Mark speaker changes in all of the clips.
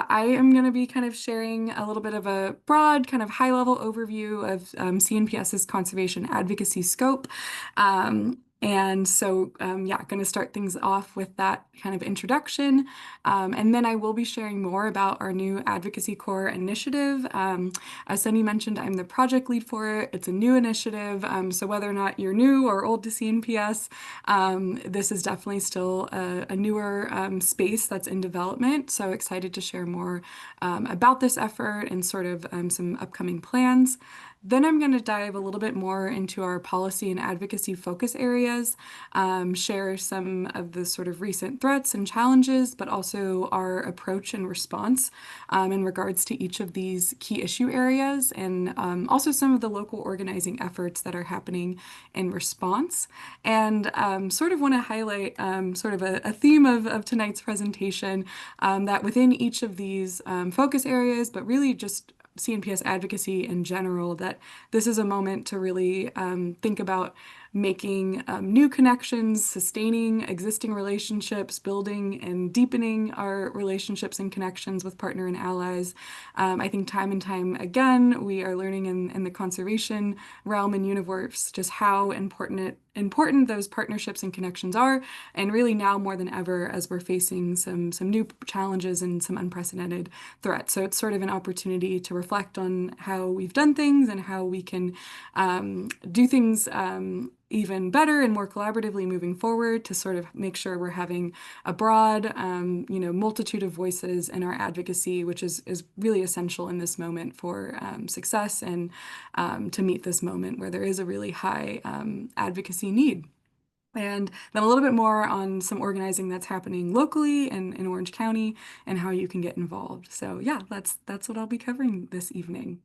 Speaker 1: I am going to be kind of sharing a little bit of a broad, kind of high-level overview of CNPS's conservation advocacy scope. Yeah, going to start things off with that kind of introduction. And then I will be sharing more about our new Advocacy Corps initiative. As Sunny mentioned, I'm the project lead for it. It's a new initiative. So whether or not you're new or old to CNPS, this is definitely still a newer space that's in development. So excited to share more about this effort and sort of some upcoming plans. Then I'm going to dive a little bit more into our policy and advocacy focus areas, share some of the sort of recent threats and challenges, but also our approach and response in regards to each of these key issue areas, and also some of the local organizing efforts that are happening in response. And sort of want to highlight sort of a theme of tonight's presentation, that within each of these focus areas, but really just CNPS advocacy in general, that this is a moment to really think about making new connections, sustaining existing relationships, building and deepening our relationships and connections with partner and allies. I think time and time again, we are learning in the conservation realm and universe just how important those partnerships and connections are, and really now more than ever as we're facing some new challenges and some unprecedented threats. So it's sort of an opportunity to reflect on how we've done things and how we can do things even better and more collaboratively moving forward, to sort of make sure we're having a broad, multitude of voices in our advocacy, which is really essential in this moment for success and to meet this moment where there is a really high advocacy need. And then a little bit more on some organizing that's happening locally in Orange County and how you can get involved. So yeah, that's what I'll be covering this evening.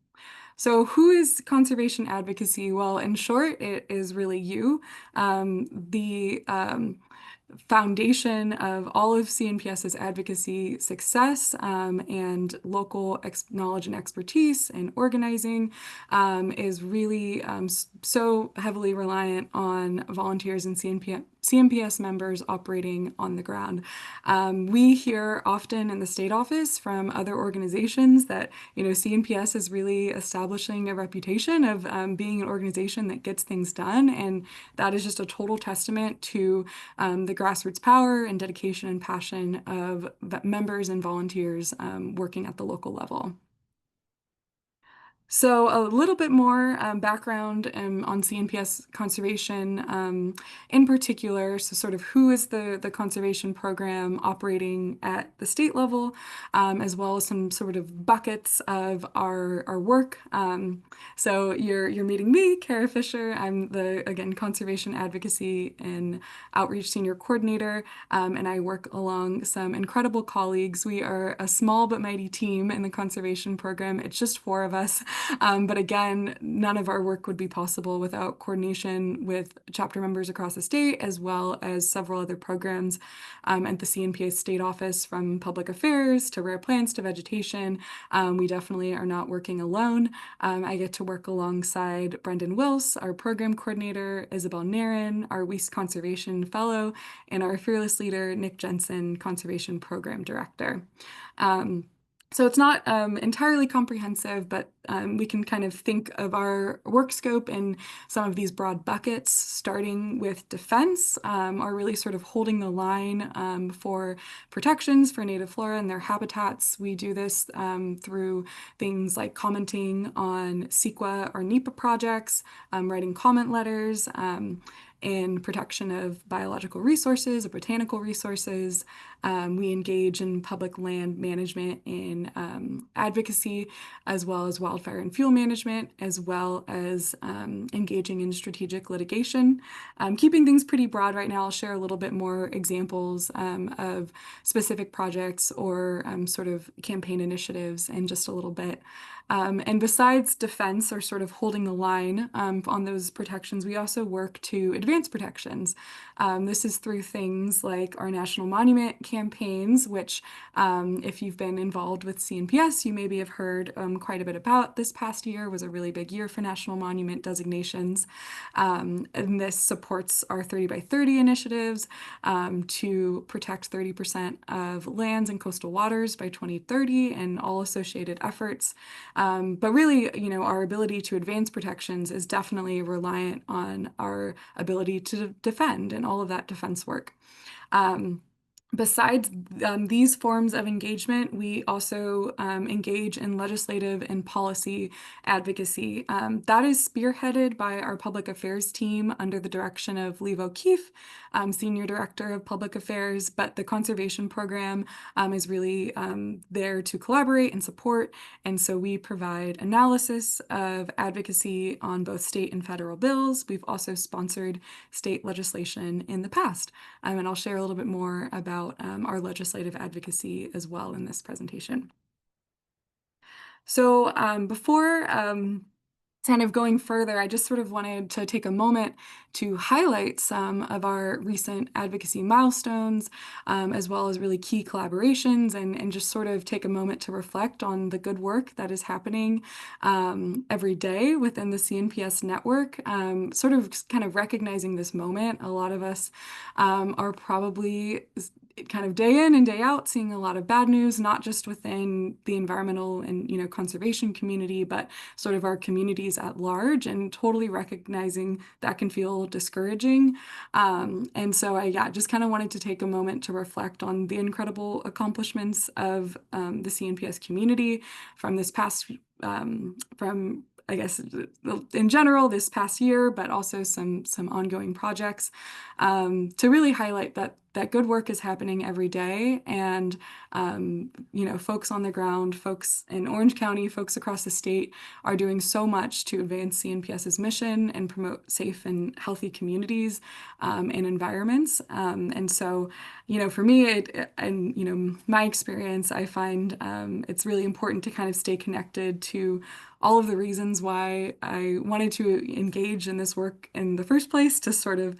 Speaker 1: So who is conservation advocacy? Well, in short, it is really you. The foundation of all of CNPS's advocacy success and local knowledge and expertise and organizing is really so heavily reliant on volunteers and CNPS members operating on the ground. We hear often in the state office from other organizations that, CNPS is really establishing a reputation of being an organization that gets things done. And that is just a total testament to the grassroots power and dedication and passion of members and volunteers working at the local level. So a little bit more background on CNPS conservation in particular. So sort of who is the conservation program operating at the state level, as well as some sort of buckets of our work. So you're meeting me, Karah Fisher. I'm the, again, Conservation Advocacy and Outreach Senior Coordinator, and I work along some incredible colleagues. We are a small but mighty team in the conservation program. It's just 4 of us. But again, none of our work would be possible without coordination with chapter members across the state, as well as several other programs at the CNPS state office, from public affairs to rare plants to vegetation. We definitely are not working alone. I get to work alongside Brendan Wills, our program coordinator, Isabel Narin, our Weiss Conservation Fellow, and our fearless leader, Nick Jensen, Conservation Program Director. So it's not entirely comprehensive, but we can kind of think of our work scope in some of these broad buckets, starting with defense, or really sort of holding the line for protections for native flora and their habitats. We do this through things like commenting on CEQA or NEPA projects, writing comment letters, in protection of biological resources or botanical resources. We engage in public land management in advocacy, as well as wildfire and fuel management, as well as engaging in strategic litigation. Keeping things pretty broad right now, I'll share a little bit more examples of specific projects or sort of campaign initiatives in just a little bit. And besides defense, or sort of holding the line on those protections, we also work to advance protections. This is through things like our National Monument campaigns, which if you've been involved with CNPS, you maybe have heard quite a bit about. This past year was a really big year for national monument designations. And this supports our 30 by 30 initiatives to protect 30% of lands and coastal waters by 2030 and all associated efforts. But really, our ability to advance protections is definitely reliant on our ability to defend and all of that defense work. Besides these forms of engagement, we also engage in legislative and policy advocacy. That is spearheaded by our public affairs team under the direction of Liv O'Keefe, Senior Director of Public Affairs, but the conservation program is really there to collaborate and support. And so we provide analysis of advocacy on both state and federal bills. We've also sponsored state legislation in the past. And I'll share a little bit more about our legislative advocacy as well in this presentation. So before kind of going further, I just sort of wanted to take a moment to highlight some of our recent advocacy milestones, as well as really key collaborations, and just sort of take a moment to reflect on the good work that is happening every day within the CNPS network. Sort of kind of recognizing this moment, a lot of us are probably kind of day in and day out seeing a lot of bad news, not just within the environmental and conservation community, but sort of our communities at large, and totally recognizing that can feel discouraging. And so I just kind of wanted to take a moment to reflect on the incredible accomplishments of the CNPS community from this past from I guess in general this past year, but also some ongoing projects to really highlight that good work is happening every day. And, folks on the ground, folks in Orange County, folks across the state are doing so much to advance CNPS's mission and promote safe and healthy communities and environments. And so, for me, my experience, I find it's really important to kind of stay connected to all of the reasons why I wanted to engage in this work in the first place, to sort of,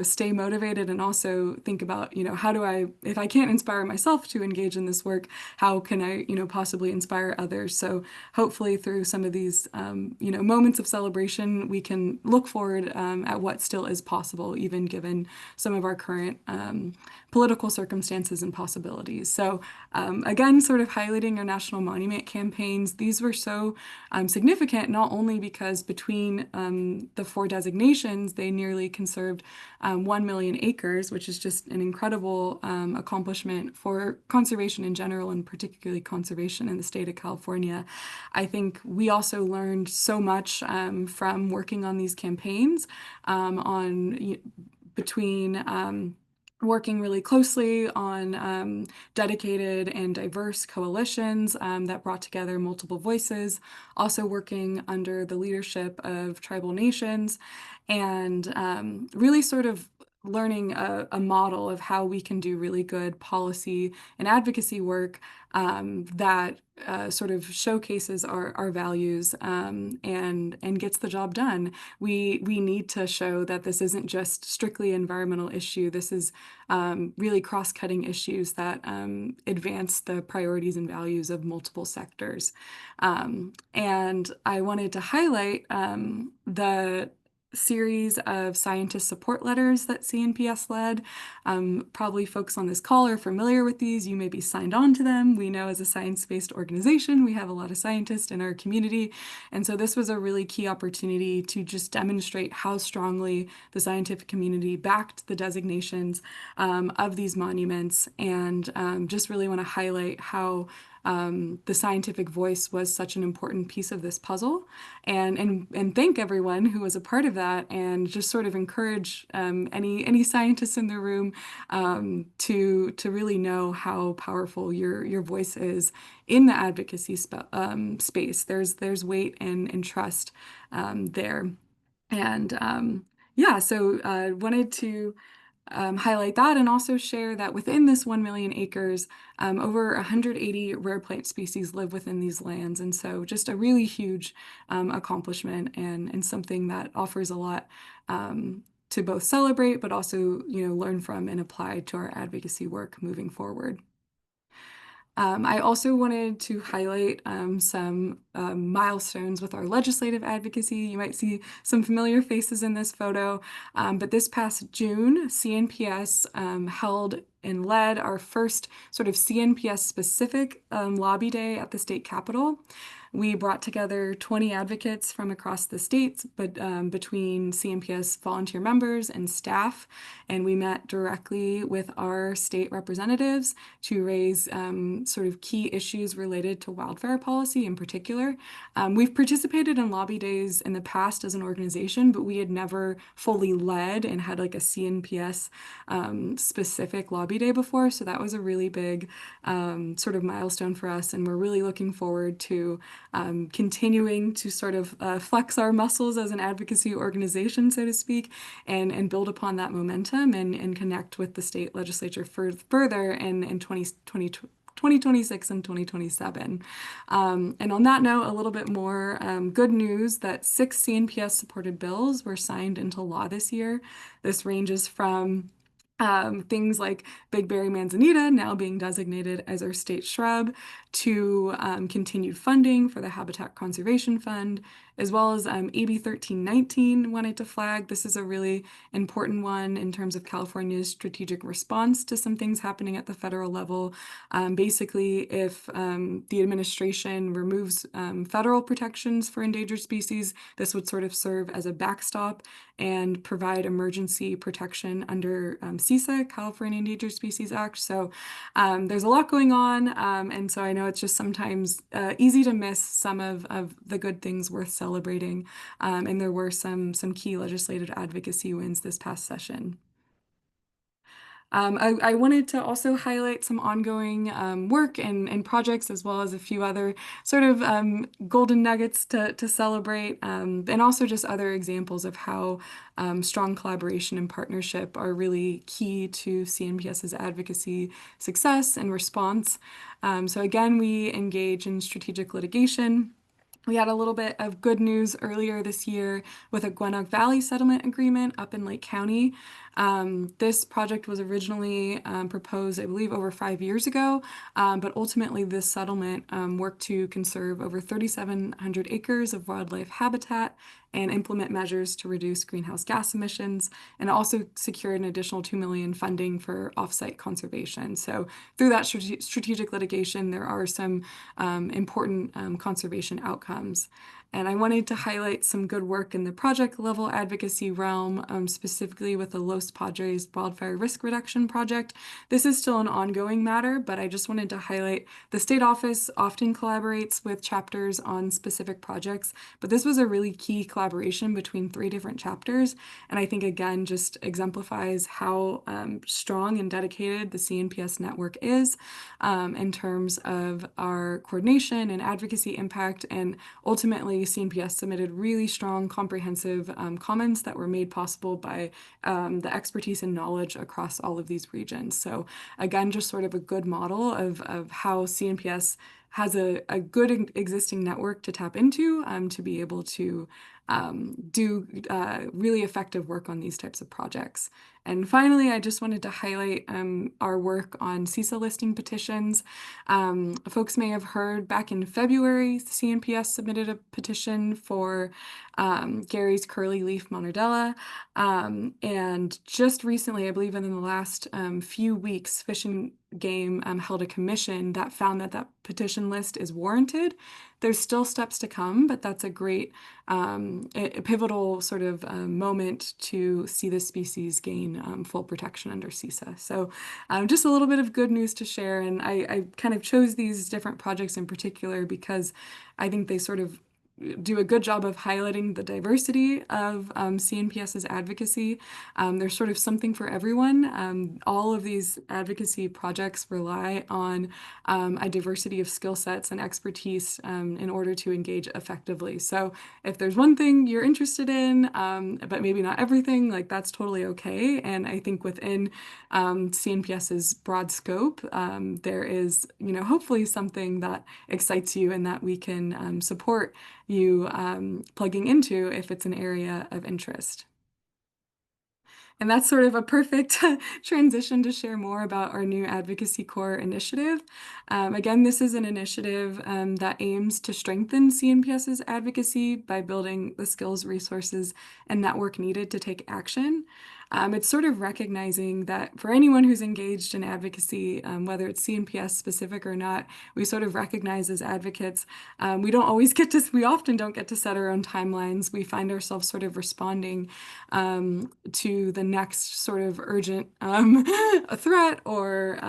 Speaker 1: stay motivated and also think about, how do I, if I can't inspire myself to engage in this work, how can I, possibly inspire others? So hopefully through some of these, moments of celebration, we can look forward at what still is possible, even given some of our current political circumstances and possibilities. So again, sort of highlighting our national monument campaigns, these were so significant, not only because between the 4 designations, they nearly conserved 1 million acres, which is just an incredible accomplishment for conservation in general, and particularly conservation in the state of California. I think we also learned so much from working on these campaigns between working really closely on dedicated and diverse coalitions that brought together multiple voices, also working under the leadership of tribal nations, and really sort of learning a model of how we can do really good policy and advocacy work that sort of showcases our values and gets the job done. We need to show that this isn't just strictly environmental issue. This is really cross-cutting issues that advance the priorities and values of multiple sectors. And I wanted to highlight the series of scientist support letters that CNPS led. Probably folks on this call are familiar with these. You may be signed on to them. We know as a science-based organization, we have a lot of scientists in our community. And so this was a really key opportunity to just demonstrate how strongly the scientific community backed the designations of these monuments, and just really want to highlight how the scientific voice was such an important piece of this puzzle, and thank everyone who was a part of that, and just sort of encourage any scientists in the room to really know how powerful your voice is in the advocacy space. There's weight and trust there, and so wanted to highlight that, and also share that within this 1 million acres, over 180 rare plant species live within these lands. And so just a really huge accomplishment, and something that offers a lot to both celebrate, but also, learn from and apply to our advocacy work moving forward. I also wanted to highlight some milestones with our legislative advocacy. You might see some familiar faces in this photo, but this past June, CNPS held and led our first sort of CNPS-specific lobby day at the state capitol. We brought together 20 advocates from across the states, but between CNPS volunteer members and staff, and we met directly with our state representatives to raise sort of key issues related to wildfire policy in particular. We've participated in lobby days in the past as an organization, but we had never fully led and had like a CNPS specific lobby day before, so that was a really big sort of milestone for us, and we're really looking forward to continuing to sort of flex our muscles as an advocacy organization, so to speak, and build upon that momentum and connect with the state legislature further in 2026 and 2027. And on that note, a little bit more good news that 6 CNPS-supported bills were signed into law this year. This ranges from things like Big Berry Manzanita now being designated as our state shrub, to continued funding for the Habitat Conservation Fund, as well as AB 1319 wanted to flag. This is a really important one in terms of California's strategic response to some things happening at the federal level. Basically, if the administration removes federal protections for endangered species, this would sort of serve as a backstop and provide emergency protection under CESA, California Endangered Species Act. So there's a lot going on, and so I know it's just sometimes easy to miss some of the good things worth celebrating, and there were some key legislative advocacy wins this past session. I wanted to also highlight some ongoing work and projects, as well as a few other sort of golden nuggets to celebrate, and also just other examples of how strong collaboration and partnership are really key to CNPS's advocacy success and response. So again, we engage in strategic litigation. We had a little bit of good news earlier this year with a Gwinnett Valley settlement agreement up in Lake County. This project was originally proposed, I believe, over 5 years ago, but ultimately this settlement worked to conserve over 3,700 acres of wildlife habitat and implement measures to reduce greenhouse gas emissions, and also secured an additional $2 million funding for offsite conservation. So through that strategic litigation, there are some important conservation outcomes. And I wanted to highlight some good work in the project level advocacy realm, specifically with the Los Padres Wildfire Risk Reduction Project. This is still an ongoing matter, but I just wanted to highlight the state office often collaborates with chapters on specific projects, but this was a really key collaboration between 3 different chapters. And I think, again, just exemplifies how strong and dedicated the CNPS network is in terms of our coordination and advocacy impact. And ultimately, CNPS submitted really strong, comprehensive comments that were made possible by the expertise and knowledge across all of these regions. So again, just sort of a good model of how CNPS has a good existing network to tap into to be able to do really effective work on these types of projects. And finally, I just wanted to highlight our work on CESA listing petitions. Folks may have heard back in February, CNPS submitted a petition for Gary's curly leaf monardella. And just recently, I believe in the last few weeks, Fish and Game held a commission that found that that petition list is warranted. There's still steps to come, but that's a great a pivotal sort of moment to see the species gain full protection under CESA. So just a little bit of good news to share. And I kind of chose these different projects in particular because I think they sort of do a good job of highlighting the diversity of CNPS's advocacy. There's sort of something for everyone. All of these advocacy projects rely on a diversity of skill sets and expertise in order to engage effectively. So if there's one thing you're interested in, but maybe not everything, like that's totally okay. And I think within CNPS's broad scope, there is, hopefully something that excites you and that we can support you plugging into if it's an area of interest. And that's sort of a perfect transition to share more about our new Advocacy Corps initiative. Again, this is an initiative that aims to strengthen CNPS's advocacy by building the skills, resources, and network needed to take action. It's sort of recognizing that for anyone who's engaged in advocacy, whether it's CNPS specific or not, we sort of recognize as advocates, we often don't get to set our own timelines. We find ourselves sort of responding to the next sort of urgent threat or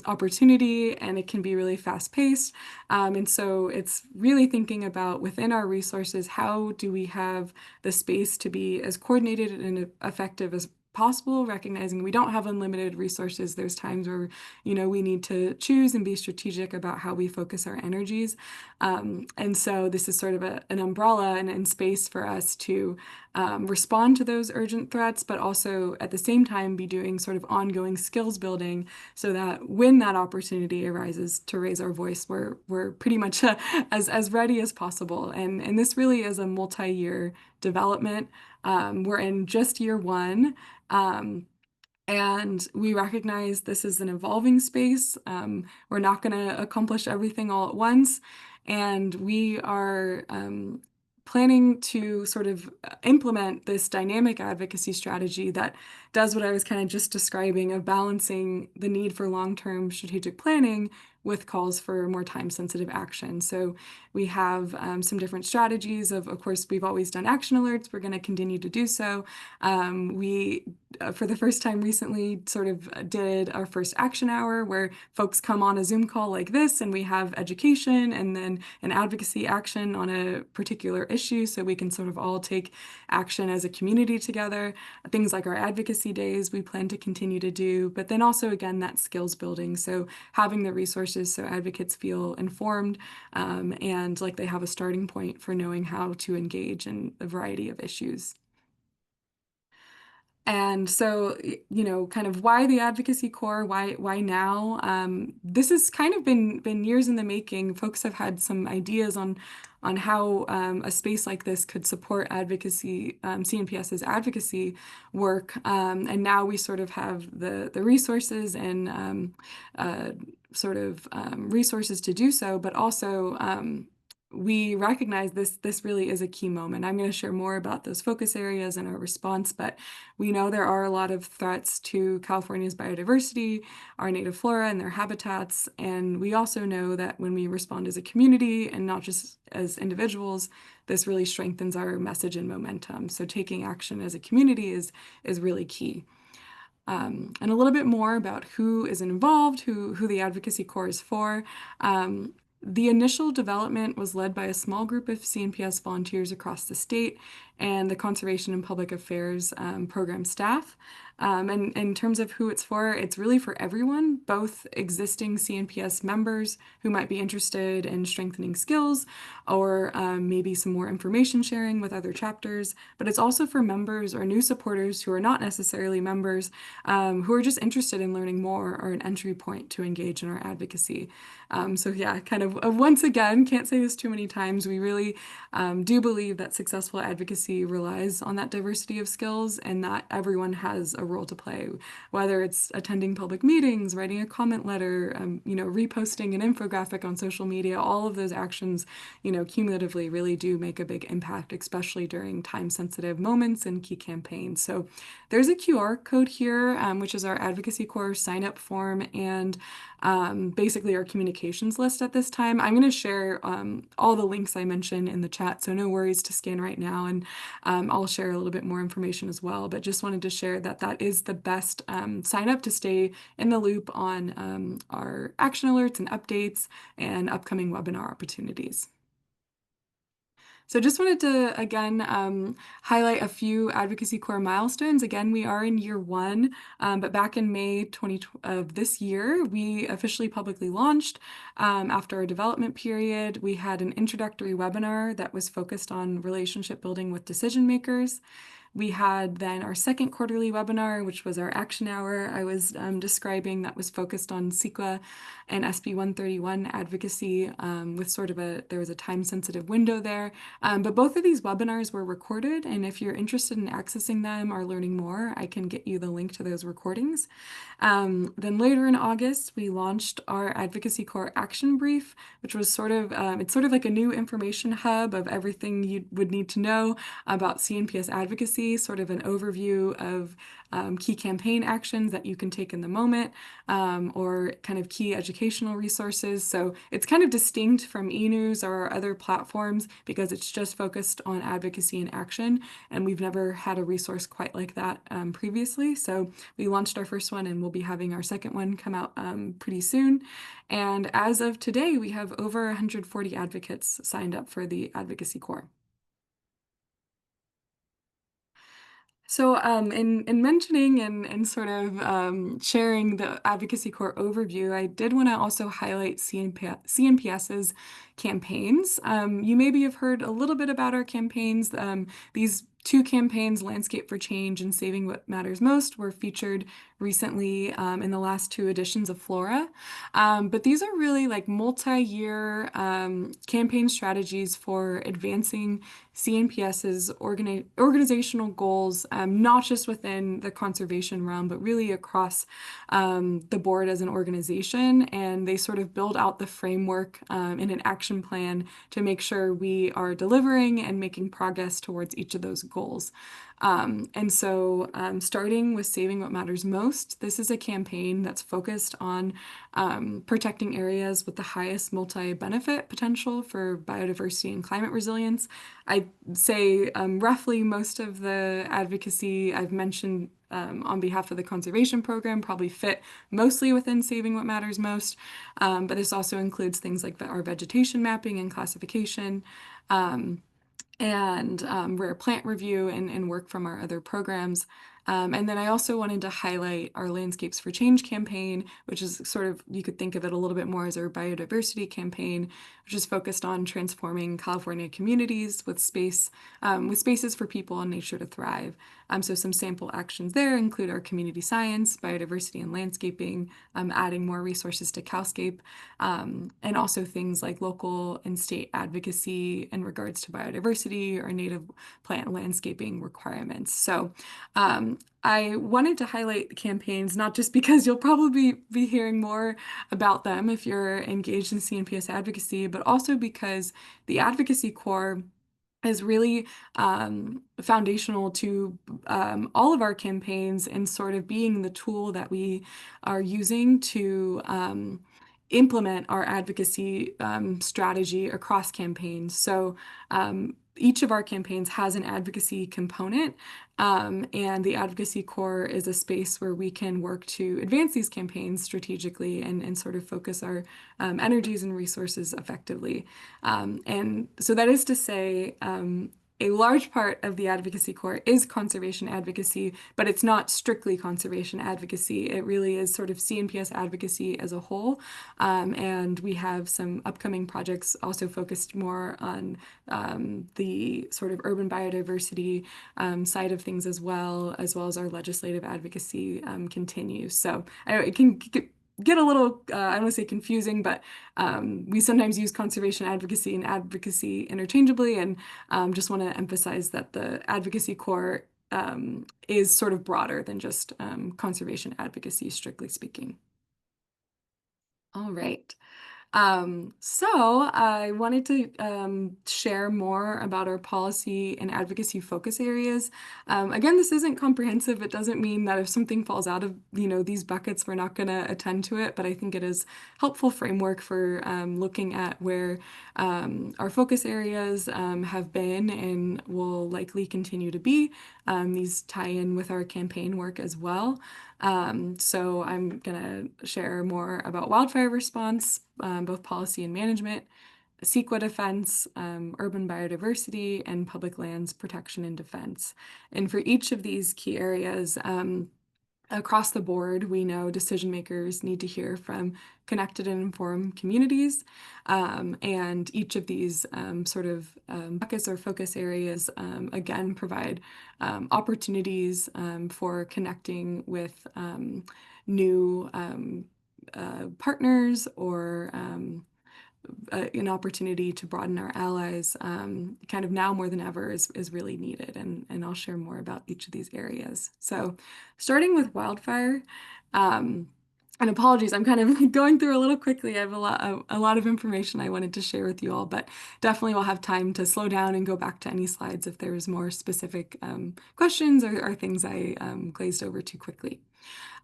Speaker 1: opportunity, and it can be really fast paced. And so it's really thinking about within our resources, how do we have the space to be as coordinated and effective as possible, recognizing we don't have unlimited resources. There's times where, we need to choose and be strategic about how we focus our energies. And so this is sort of an umbrella and space for us to respond to those urgent threats, but also at the same time be doing sort of ongoing skills building so that when that opportunity arises to raise our voice, we're pretty much as ready as possible. And this really is a multi-year development. We're in just year one. And we recognize this is an evolving space. We're not going to accomplish everything all at once. And we are planning to sort of implement this dynamic advocacy strategy that does what I was kind of just describing of balancing the need for long-term strategic planning with calls for more time-sensitive action. So we have some different strategies of course, we've always done action alerts. We're going to continue to do so. For the first time recently, sort of did our first action hour where folks come on a Zoom call like this, and we have education and then an advocacy action on a particular issue so we can sort of all take action as a community together. Things like our advocacy days we plan to continue to do, but then also, again, that skills building. So having the resources so advocates feel informed and like they have a starting point for knowing how to engage in a variety of issues. And so, kind of why the Advocacy Corps, why now? This has kind of been years in the making. Folks have had some ideas on how a space like this could support advocacy, CNPS's advocacy work. And now we sort of have the resources and resources to do so, but also we recognize this really is a key moment. I'm going to share more about those focus areas and our response, but we know there are a lot of threats to California's biodiversity, our native flora and their habitats, and we also know that when we respond as a community and not just as individuals, this really strengthens our message and momentum. So taking action as a community is really key. And a little bit more about who is involved, who the Advocacy Corps is for. The initial development was led by a small group of CNPS volunteers across the state and the Conservation and Public Affairs program staff. And in terms of who it's for, it's really for everyone, both existing CNPS members who might be interested in strengthening skills or maybe some more information sharing with other chapters, but it's also for members or new supporters who are not necessarily members who are just interested in learning more or an entry point to engage in our advocacy. So yeah, kind of once again, can't say this too many times, we really do believe that successful advocacy relies on that diversity of skills and that everyone has a role to play, whether it's attending public meetings, writing a comment letter, reposting an infographic on social media. All of those actions, cumulatively really do make a big impact, especially during time-sensitive moments and key campaigns. So there's a QR code here, which is our Advocacy Corps sign-up form and basically our communications list at this time. I'm going to share all the links I mentioned in the chat, so no worries to scan right now, and I'll share a little bit more information as well, but just wanted to share that is the best sign up to stay in the loop on our action alerts and updates and upcoming webinar opportunities. So just wanted to, again, highlight a few Advocacy Corps milestones. Again, we are in year one, but back in May of this year, we officially publicly launched. After our development period, we had an introductory webinar that was focused on relationship building with decision makers. We had then our second quarterly webinar, which was our action hour I was describing, that was focused on CEQA and SB 131 advocacy with sort of there was a time-sensitive window there. But both of these webinars were recorded, and if you're interested in accessing them or learning more, I can get you the link to those recordings. Then later in August, we launched our Advocacy Corps Action Brief, which was it's sort of like a new information hub of everything you would need to know about CNPS advocacy, sort of an overview of key campaign actions that you can take in the moment, or kind of key educational resources. So it's kind of distinct from e-news or other platforms because it's just focused on advocacy and action, and we've never had a resource quite like that previously. So we launched our first one, and we'll be having our second one come out pretty soon. And as of today, we have over 140 advocates signed up for the Advocacy Corps. So, in mentioning and sort of sharing the Advocacy Corps overview, I did want to also highlight CNPS's campaigns. You maybe have heard a little bit about our campaigns. These two campaigns, Landscape for Change and Saving What Matters Most, were featured recently in the last two editions of Flora. But these are really like multi-year campaign strategies for advancing CNPS's organizational goals, not just within the conservation realm, but really across the board as an organization. And they sort of build out the framework in an action plan to make sure we are delivering and making progress towards each of those goals. And so starting with Saving What Matters Most, this is a campaign that's focused on protecting areas with the highest multi-benefit potential for biodiversity and climate resilience. I'd say roughly most of the advocacy I've mentioned on behalf of the conservation program probably fit mostly within Saving What Matters Most, but this also includes things like our vegetation mapping and classification, and rare plant review and work from our other programs. And then I also wanted to highlight our Landscapes for Change campaign, which is sort of, you could think of it a little bit more as our biodiversity campaign, which is focused on transforming California communities with spaces for people and nature to thrive. So some sample actions there include our community science, biodiversity and landscaping, adding more resources to CalScape, and also things like local and state advocacy in regards to biodiversity or native plant landscaping requirements. So I wanted to highlight the campaigns, not just because you'll probably be hearing more about them if you're engaged in CNPS advocacy, but also because the Advocacy Corps is really foundational to all of our campaigns and sort of being the tool that we are using to implement our advocacy strategy across campaigns. So each of our campaigns has an advocacy component, and the Advocacy Corps is a space where we can work to advance these campaigns strategically and sort of focus our energies and resources effectively. And so that is to say, a large part of the Advocacy Corps is conservation advocacy, but it's not strictly conservation advocacy. It really is sort of CNPS advocacy as a whole. And we have some upcoming projects also focused more on the sort of urban biodiversity side of things as well as our legislative advocacy continues. So it can get a little, I don't want to say confusing, but we sometimes use conservation advocacy and advocacy interchangeably, and just want to emphasize that the Advocacy Corps is sort of broader than just conservation advocacy, strictly speaking. All right. So I wanted to share more about our policy and advocacy focus areas. Again, this isn't comprehensive. It doesn't mean that if something falls out of, these buckets, we're not going to attend to it, but I think it is helpful framework for looking at where our focus areas have been and will likely continue to be. These tie in with our campaign work as well. So I'm going to share more about wildfire response, both policy and management, CEQA defense, urban biodiversity, and public lands protection and defense. And for each of these key areas, across the board, we know decision makers need to hear from connected and informed communities. And each of these buckets or focus areas, again, provide opportunities for connecting with new partners or an opportunity to broaden our allies, kind of now more than ever is really needed. And I'll share more about each of these areas. So starting with wildfire, and apologies, I'm kind of going through a little quickly. I have a lot of information I wanted to share with you all, but definitely we'll have time to slow down and go back to any slides if there's more specific questions or things I glazed over too quickly.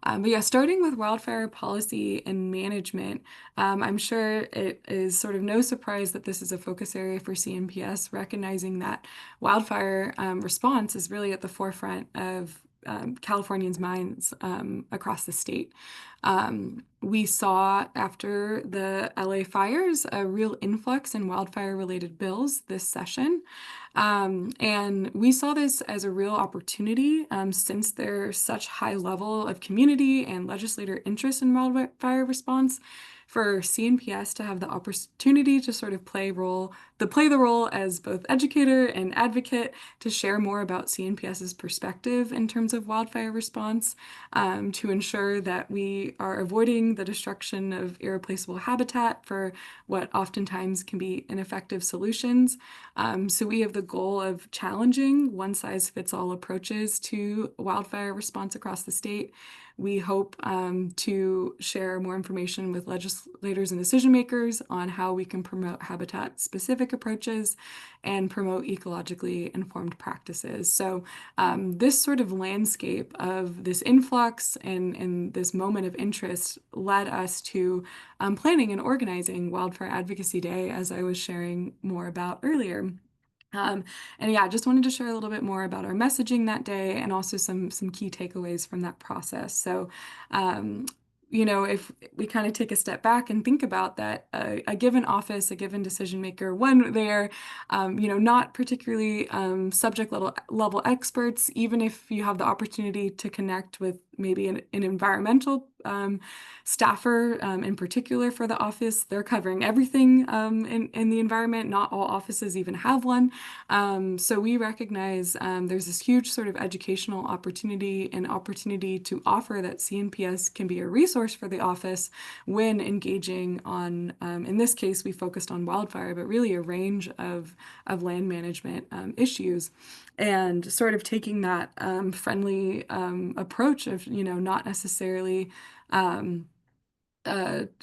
Speaker 1: But yeah, starting with wildfire policy and management, I'm sure it is sort of no surprise that this is a focus area for CNPS, recognizing that wildfire response is really at the forefront of Californians' minds across the state. We saw after the LA fires a real influx in wildfire-related bills this session. And we saw this as a real opportunity since there's such high level of community and legislator interest in wildfire response for CNPS to have the opportunity to sort of play the role as both educator and advocate to share more about CNPS's perspective in terms of wildfire response, to ensure that we are avoiding the destruction of irreplaceable habitat for what oftentimes can be ineffective solutions. So we have the goal of challenging one-size-fits-all approaches to wildfire response across the state. We hope to share more information with legislators and decision makers on how we can promote habitat-specific approaches and promote ecologically informed practices. So this sort of landscape of this influx and this moment of interest led us to planning and organizing Wildfire Advocacy Day, as I was sharing more about earlier. And yeah, just wanted to share a little bit more about our messaging that day and also some key takeaways from that process. So, if we kind of take a step back and think about that, a given office, a given decision maker, when they're, not particularly subject level experts, even if you have the opportunity to connect with maybe an environmental staffer in particular for the office, they're covering everything in the environment. Not all offices even have one. So we recognize there's this huge sort of educational opportunity and opportunity to offer that CNPS can be a resource for the office when engaging on, in this case, we focused on wildfire, but really a range of land management issues. And sort of taking that friendly approach of, not necessarily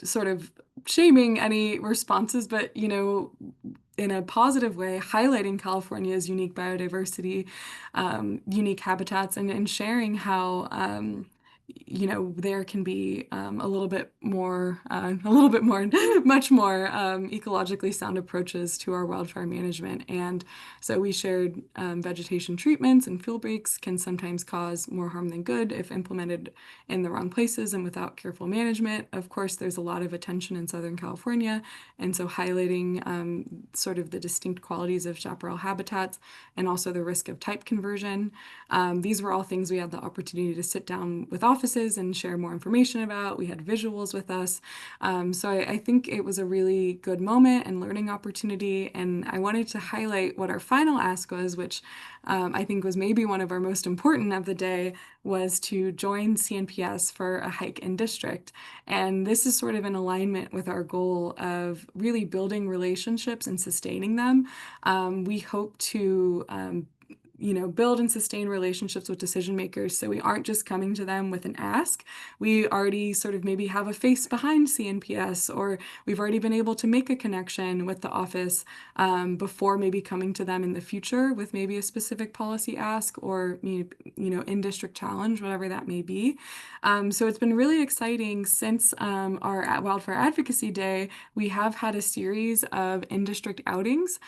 Speaker 1: sort of shaming any responses, but, in a positive way, highlighting California's unique biodiversity, unique habitats, and sharing how, there can be much more ecologically sound approaches to our wildfire management. And so we shared vegetation treatments and fuel breaks can sometimes cause more harm than good if implemented in the wrong places and without careful management. Of course, there's a lot of attention in Southern California, and so highlighting sort of the distinct qualities of chaparral habitats and also the risk of type conversion. These were all things we had the opportunity to sit down with offices and share more information about. We had visuals with us. So I think it was a really good moment and learning opportunity. And I wanted to highlight what our final ask was, which I think was maybe one of our most important of the day, was to join CNPS for a hike in district. And this is sort of in alignment with our goal of really building relationships and sustaining them. We hope to build and sustain relationships with decision makers. So we aren't just coming to them with an ask. We already sort of maybe have a face behind CNPS, or we've already been able to make a connection with the office before maybe coming to them in the future with maybe a specific policy ask or, in-district challenge, whatever that may be. So it's been really exciting since our Wildfire Advocacy Day. We have had a series of in-district outings.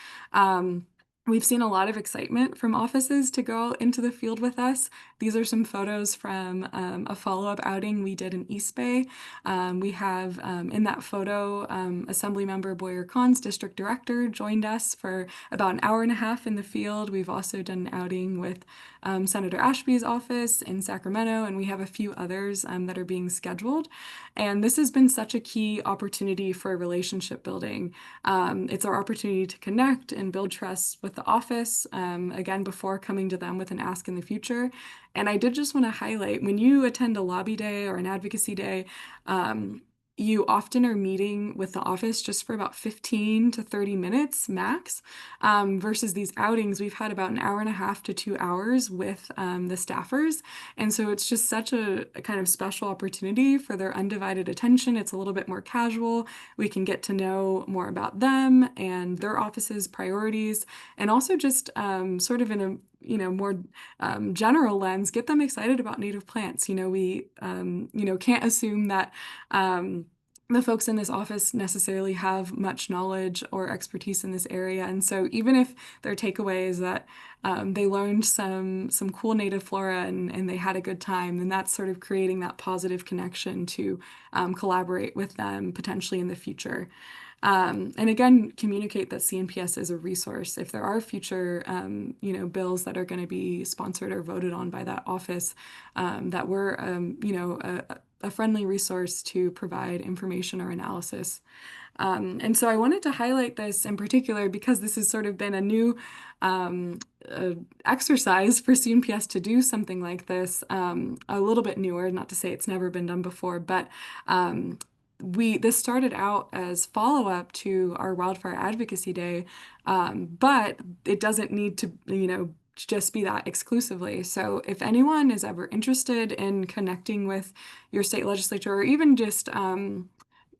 Speaker 1: We've seen a lot of excitement from offices to go out into the field with us. These are some photos from a follow-up outing we did in East Bay. We have in that photo, Assemblymember Boyer Khan's district director joined us for about an hour and a half in the field. We've also done an outing with Senator Ashby's office in Sacramento, and we have a few others that are being scheduled. And this has been such a key opportunity for relationship building. It's our opportunity to connect and build trust with the office, again, before coming to them with an ask in the future. And I did just want to highlight when you attend a lobby day or an advocacy day, you often are meeting with the office just for about 15 to 30 minutes max, versus these outings, we've had about an hour and a half to 2 hours with the staffers. And so it's just such a kind of special opportunity for their undivided attention. It's a little bit more casual. We can get to know more about them and their office's priorities, and also just sort of in a more general lens, get them excited about native plants. We can't assume that the folks in this office necessarily have much knowledge or expertise in this area. And so even if their takeaway is that they learned some cool native flora and they had a good time, then that's sort of creating that positive connection to collaborate with them potentially in the future. And again, communicate that CNPS is a resource. If there are future, bills that are going to be sponsored or voted on by that office, that we're, a friendly resource to provide information or analysis. And so I wanted to highlight this in particular because this has sort of been a new exercise for CNPS to do something like this, a little bit newer, not to say it's never been done before, but this started out as follow-up to our Wildfire Advocacy Day, but it doesn't need to, just be that exclusively. So if anyone is ever interested in connecting with your state legislature or even just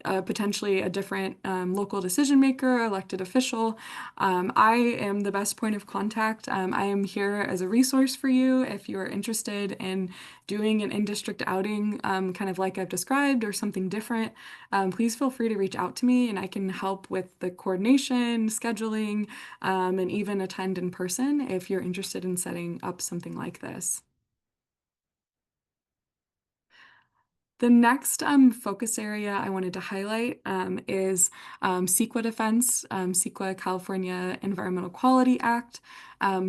Speaker 1: potentially a different local decision maker, elected official, I am the best point of contact. I am here as a resource for you if you are interested in doing an in-district outing, kind of like I've described, or something different. Please feel free to reach out to me and I can help with the coordination, scheduling, and even attend in person if you're interested in setting up something like this. The next focus area I wanted to highlight is CEQA defense, CEQA California Environmental Quality Act.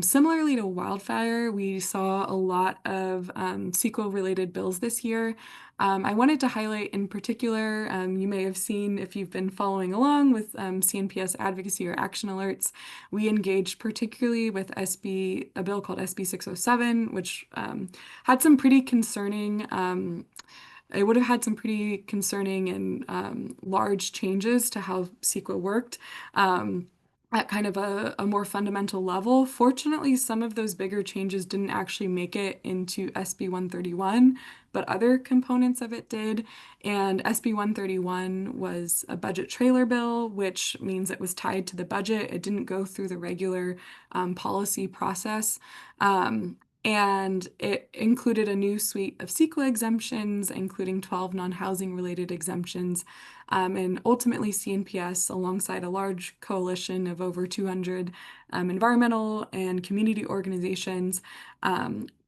Speaker 1: Similarly to wildfire, we saw a lot of CEQA-related bills this year. I wanted to highlight in particular, you may have seen if you've been following along with CNPS advocacy or action alerts, we engaged particularly with a bill called SB 607, which had some pretty concerning it would have had some pretty concerning and large changes to how CEQA worked at kind of a more fundamental level. Fortunately, some of those bigger changes didn't actually make it into SB 131, but other components of it did. And SB 131 was a budget trailer bill, which means it was tied to the budget. It didn't go through the regular policy process. And it included a new suite of CEQA exemptions, including 12 non-housing related exemptions. And ultimately, CNPS, alongside a large coalition of over 200 environmental and community organizations,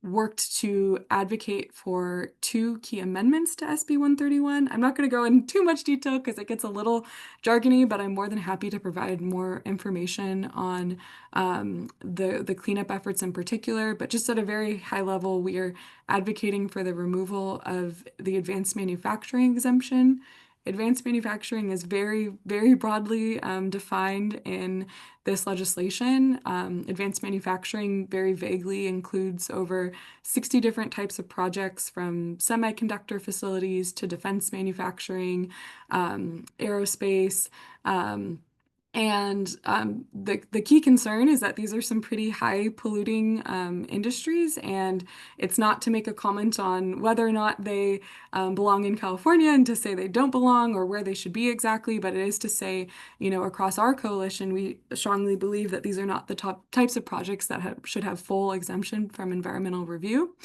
Speaker 1: worked to advocate for two key amendments to SB 131. I'm not going to go into too much detail because it gets a little jargony, but I'm more than happy to provide more information on the cleanup efforts in particular. But just at a very high level, we are advocating for the removal of the advanced manufacturing exemption. Advanced manufacturing is very, very broadly defined in this legislation. Advanced manufacturing very vaguely includes over 60 different types of projects, from semiconductor facilities to defense manufacturing, aerospace. And the key concern is that these are some pretty high polluting industries, and it's not to make a comment on whether or not they belong in California and to say they don't belong or where they should be exactly, but it is to say, across our coalition, we strongly believe that these are not the top types of projects that should have full exemption from environmental review.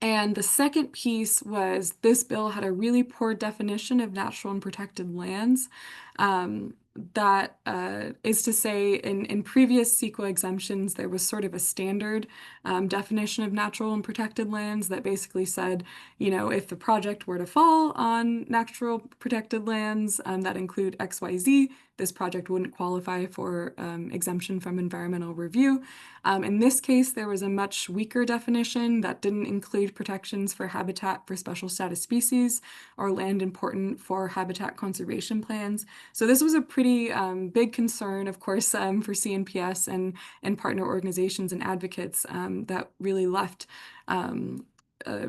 Speaker 1: And the second piece was this bill had a really poor definition of natural and protected lands. that is to say, in previous CEQA exemptions, there was sort of a standard definition of natural and protected lands that basically said, if the project were to fall on natural protected lands that include XYZ, this project wouldn't qualify for exemption from environmental review. In this case, there was a much weaker definition that didn't include protections for habitat for special status species or land important for habitat conservation plans. So this was a pretty big concern, of course, for CNPS and partner organizations and advocates that really left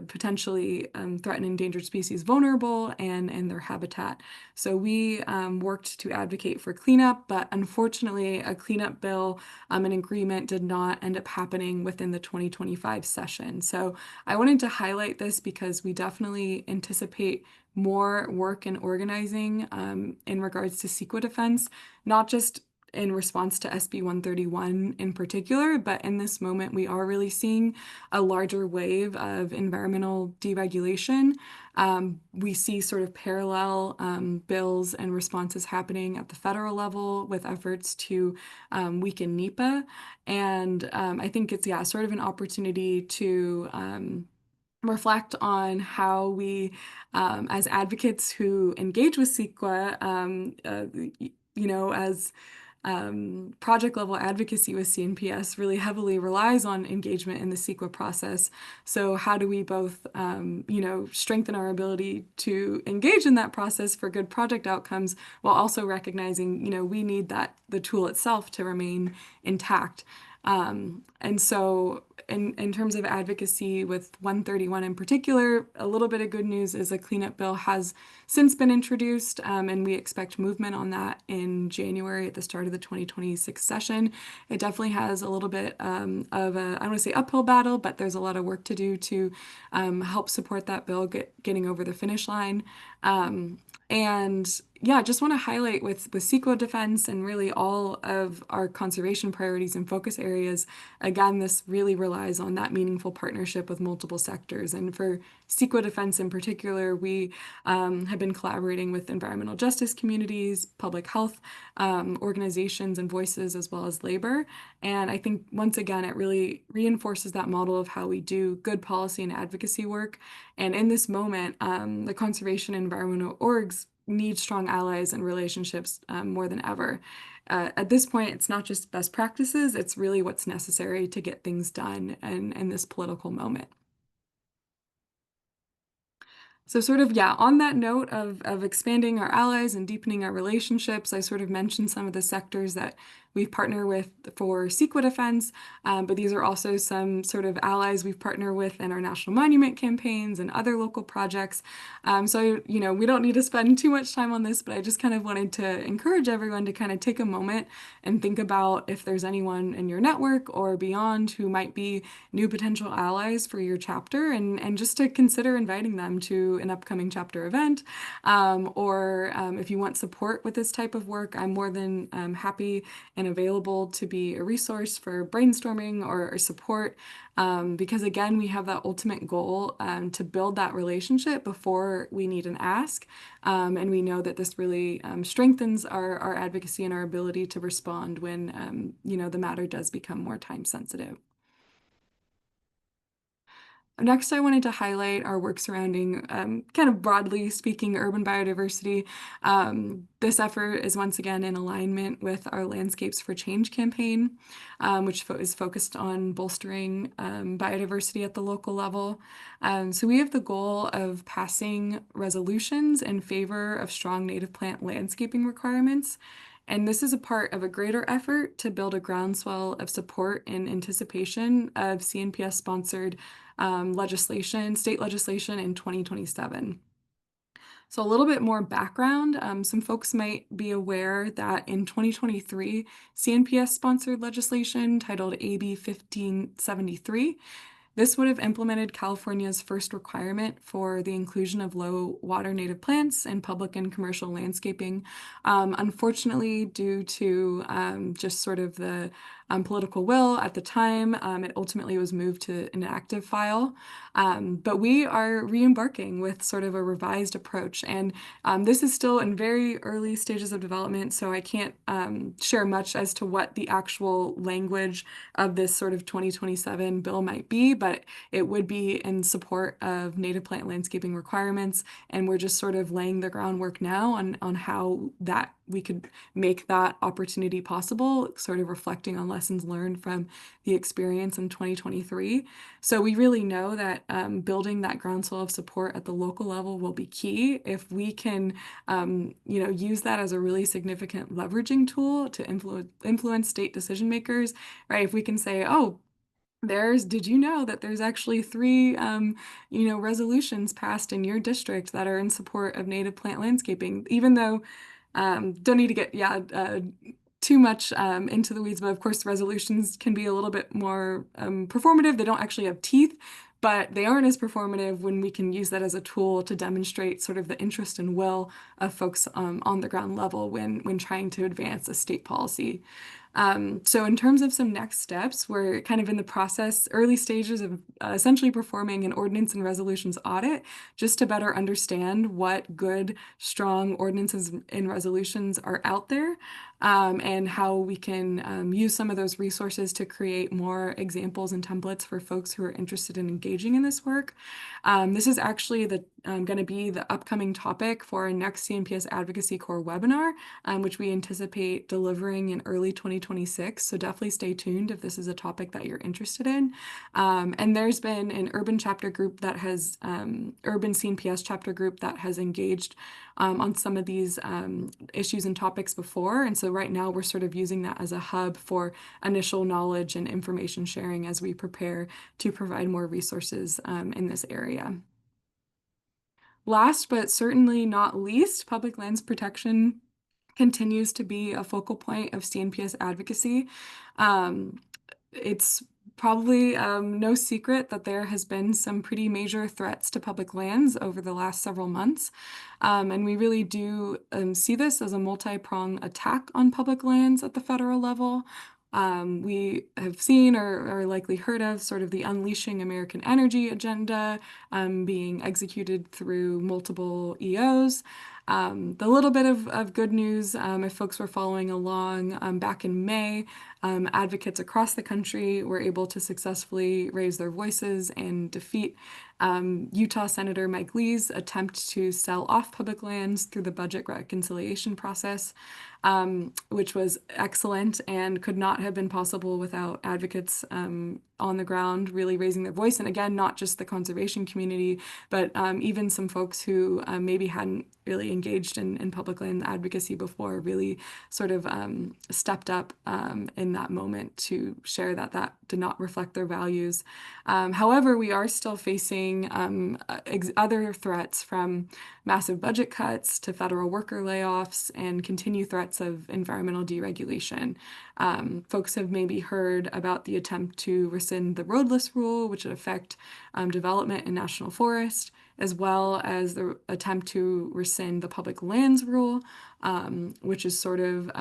Speaker 1: potentially threatened endangered species vulnerable and their habitat. So we worked to advocate for cleanup, but unfortunately a cleanup bill and agreement did not end up happening within the 2025 session. So I wanted to highlight this because we definitely anticipate more work and organizing in regards to CEQA defense, not just in response to SB 131 in particular, but in this moment, we are really seeing a larger wave of environmental deregulation. We see sort of parallel bills and responses happening at the federal level with efforts to weaken NEPA. And I think it's, yeah, sort of an opportunity to reflect on how we, as advocates who engage with CEQA, as project level advocacy with CNPS really heavily relies on engagement in the CEQA process. So how do we both, strengthen our ability to engage in that process for good project outcomes while also recognizing, we need the tool itself to remain intact. And so in terms of advocacy with 131 in particular, a little bit of good news is a cleanup bill has since been introduced, and we expect movement on that in January at the start of the 2026 session. It definitely has a little bit of a, I don't want to say uphill battle, but there's a lot of work to do to help support that bill getting over the finish line. And yeah, just want to highlight with CEQA defense and really all of our conservation priorities and focus areas, again, this really relies on that meaningful partnership with multiple sectors. And for CEQA defense in particular, we have been collaborating with environmental justice communities, public health organizations and voices, as well as labor. And I think, once again, it really reinforces that model of how we do good policy and advocacy work. And in this moment, the conservation and environmental orgs need strong allies and relationships more than ever. At this point, it's not just best practices, it's really what's necessary to get things done in this political moment. So sort of, yeah, on that note of expanding our allies and deepening our relationships, I sort of mentioned some of the sectors that we partner with for CEQA defense, but these are also some sort of allies we've partnered with in our national monument campaigns and other local projects. So, we don't need to spend too much time on this, but I just kind of wanted to encourage everyone to kind of take a moment and think about if there's anyone in your network or beyond who might be new potential allies for your chapter, and just to consider inviting them to an upcoming chapter event. Or if you want support with this type of work, I'm more than happy and available to be a resource for brainstorming or support. Because again, we have that ultimate goal to build that relationship before we need an ask. And we know that this really strengthens our advocacy and our ability to respond when, the matter does become more time sensitive. Next, I wanted to highlight our work surrounding, kind of broadly speaking, urban biodiversity. This effort is once again in alignment with our Landscapes for Change campaign, which is focused on bolstering biodiversity at the local level. So we have the goal of passing resolutions in favor of strong native plant landscaping requirements. And this is a part of a greater effort to build a groundswell of support in anticipation of CNPS-sponsored state legislation in 2027. So a little bit more background. Some folks might be aware that in 2023, CNPS sponsored legislation titled AB 1573. This would have implemented California's first requirement for the inclusion of low water native plants in public and commercial landscaping. Unfortunately, due to just sort of the political will at the time. It ultimately was moved to an active file. But we are re-embarking with sort of a revised approach. And this is still in very early stages of development, so I can't share much as to what the actual language of this sort of 2027 bill might be, but it would be in support of native plant landscaping requirements. And we're just sort of laying the groundwork now on how that we could make that opportunity possible, sort of reflecting on lessons learned from the experience in 2023. So we really know that building that groundswell of support at the local level will be key. If we can, use that as a really significant leveraging tool to influence state decision makers, right? If we can say, oh, did you know that there's actually three, resolutions passed in your district that are in support of native plant landscaping, even though, don't need to get, too much into the weeds, but of course, resolutions can be a little bit more performative. They don't actually have teeth, but they aren't as performative when we can use that as a tool to demonstrate sort of the interest and will of folks on the ground level when trying to advance a state policy. So in terms of some next steps, we're kind of in the process, early stages of essentially performing an ordinance and resolutions audit just to better understand what good, strong ordinances and resolutions are out there, and how we can use some of those resources to create more examples and templates for folks who are interested in engaging in this work. This is actually going to be the upcoming topic for our next CNPS Advocacy Corps webinar, which we anticipate delivering in early 2026. So definitely stay tuned if this is a topic that you're interested in. And there's been an urban chapter group that has, urban CNPS chapter group that has engaged on some of these issues and topics before. And so right now we're sort of using that as a hub for initial knowledge and information sharing as we prepare to provide more resources in this area. Last but certainly not least, public lands protection continues to be a focal point of CNPS advocacy. It's probably no secret that there has been some pretty major threats to public lands over the last several months. And we really do see this as a multi-pronged attack on public lands at the federal level. We have seen or likely heard of sort of the Unleashing American Energy agenda being executed through multiple EOs. The little bit of good news, if folks were following along back in May, advocates across the country were able to successfully raise their voices and defeat Utah Senator Mike Lee's attempt to sell off public lands through the budget reconciliation process, which was excellent and could not have been possible without advocates on the ground really raising their voice. And again, not just the conservation community, but even some folks who maybe hadn't really engaged in public land advocacy before really sort of stepped up in that moment to share that did not reflect their values. However, we are still facing other threats, from massive budget cuts to federal worker layoffs and continued threats of environmental deregulation. Folks have maybe heard about the attempt to rescind the roadless rule, which would affect development in national forest, as well as the attempt to rescind the public lands rule, which is sort of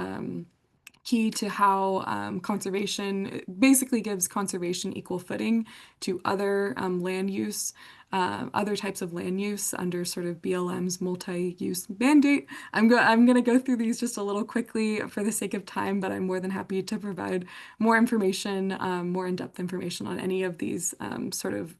Speaker 1: key to how conservation basically gives conservation equal footing to other land use, other types of land use under sort of BLM's multi-use mandate. I'm going to go through these just a little quickly for the sake of time, but I'm more than happy to provide more information, more in-depth information on any of these sort of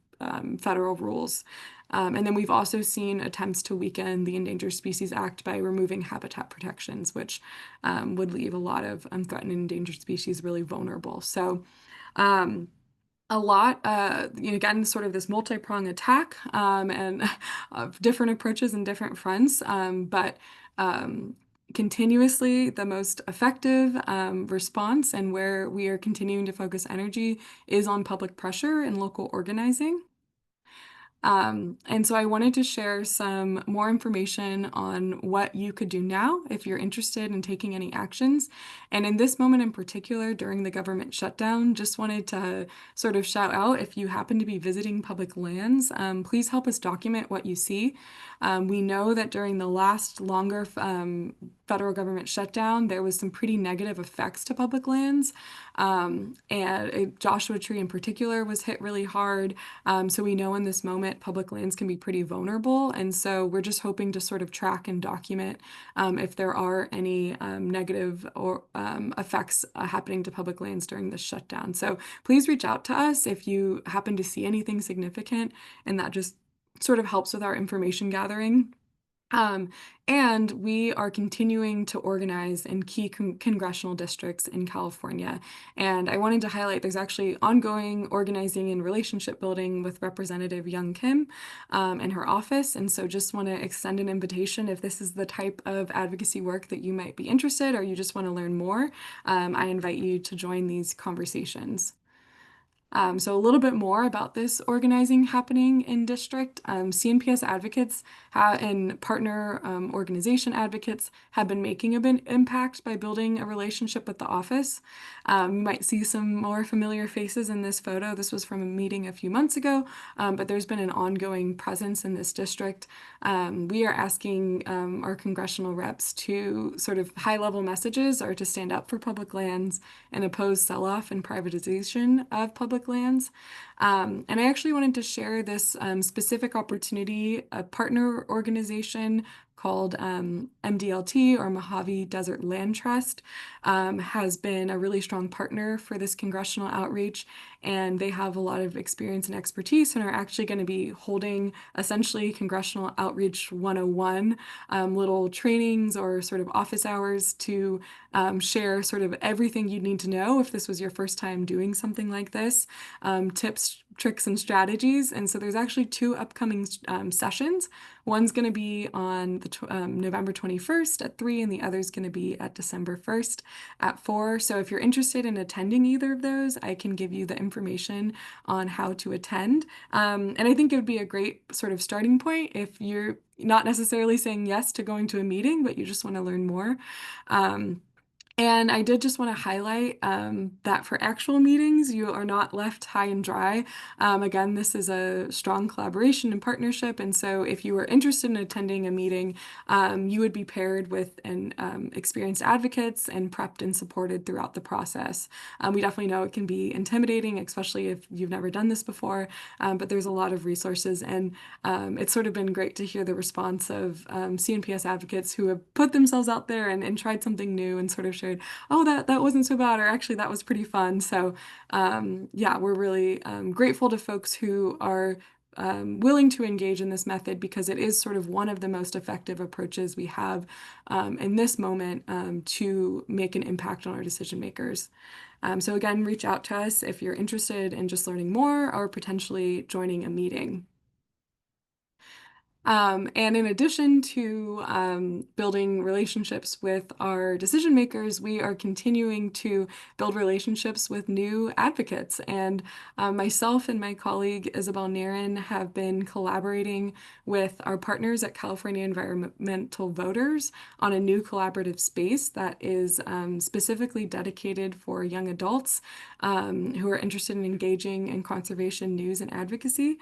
Speaker 1: federal rules. And then we've also seen attempts to weaken the Endangered Species Act by removing habitat protections, which would leave a lot of threatened and endangered species really vulnerable. So a lot, again, sort of this multi-pronged attack and different approaches and different fronts, but continuously the most effective response and where we are continuing to focus energy is on public pressure and local organizing. And so I wanted to share some more information on what you could do now if you're interested in taking any actions. And in this moment in particular, during the government shutdown, just wanted to sort of shout out, if you happen to be visiting public lands, please help us document what you see. We know that during the last longer federal government shutdown, there was some pretty negative effects to public lands. And Joshua Tree in particular was hit really hard. So we know in this moment public lands can be pretty vulnerable. And so we're just hoping to sort of track and document if there are any negative or effects happening to public lands during this shutdown. So please reach out to us if you happen to see anything significant, and that just sort of helps with our information gathering. Um, and we are continuing to organize in key congressional districts in California. And I wanted to highlight there's actually ongoing organizing and relationship building with Representative Young Kim and her office. And so just want to extend an invitation if this is the type of advocacy work that you might be interested or you just want to learn more, I invite you to join these conversations. So a little bit more about this organizing happening in district. CNPS advocates and partner organization advocates have been making a big impact by building a relationship with the office. You might see some more familiar faces in this photo. This was from a meeting a few months ago, but there's been an ongoing presence in this district. We are asking our congressional reps to sort of high-level messages or to stand up for public lands and oppose sell-off and privatization of public lands. And I actually wanted to share this specific opportunity. A partner organization called MDLT, or Mojave Desert Land Trust, has been a really strong partner for this congressional outreach, and they have a lot of experience and expertise and are actually going to be holding essentially Congressional Outreach 101 little trainings or sort of office hours to share sort of everything you'd need to know if this was your first time doing something like this, tips, tricks, and strategies. And so there's actually two upcoming sessions. One's going to be on November 21st at 3, and the other is going to be at December 1st at 4. So if you're interested in attending either of those, I can give you the information on how to attend. And I think it would be a great sort of starting point if you're not necessarily saying yes to going to a meeting, but you just want to learn more. And I did just want to highlight that for actual meetings, you are not left high and dry. Again, this is a strong collaboration and partnership. And so if you are interested in attending a meeting, you would be paired with experienced advocates and prepped and supported throughout the process. We definitely know it can be intimidating, especially if you've never done this before, but there's a lot of resources. And it's sort of been great to hear the response of CNPS advocates who have put themselves out there and tried something new and sort of shared, oh, that wasn't so bad, or actually that was pretty fun. So yeah, we're really grateful to folks who are willing to engage in this method because it is sort of one of the most effective approaches we have in this moment to make an impact on our decision makers. So again, reach out to us if you're interested in just learning more or potentially joining a meeting. And in addition to building relationships with our decision makers, we are continuing to build relationships with new advocates. And myself and my colleague Isabel Narin have been collaborating with our partners at California Environmental Voters on a new collaborative space that is specifically dedicated for young adults who are interested in engaging in conservation news and advocacy.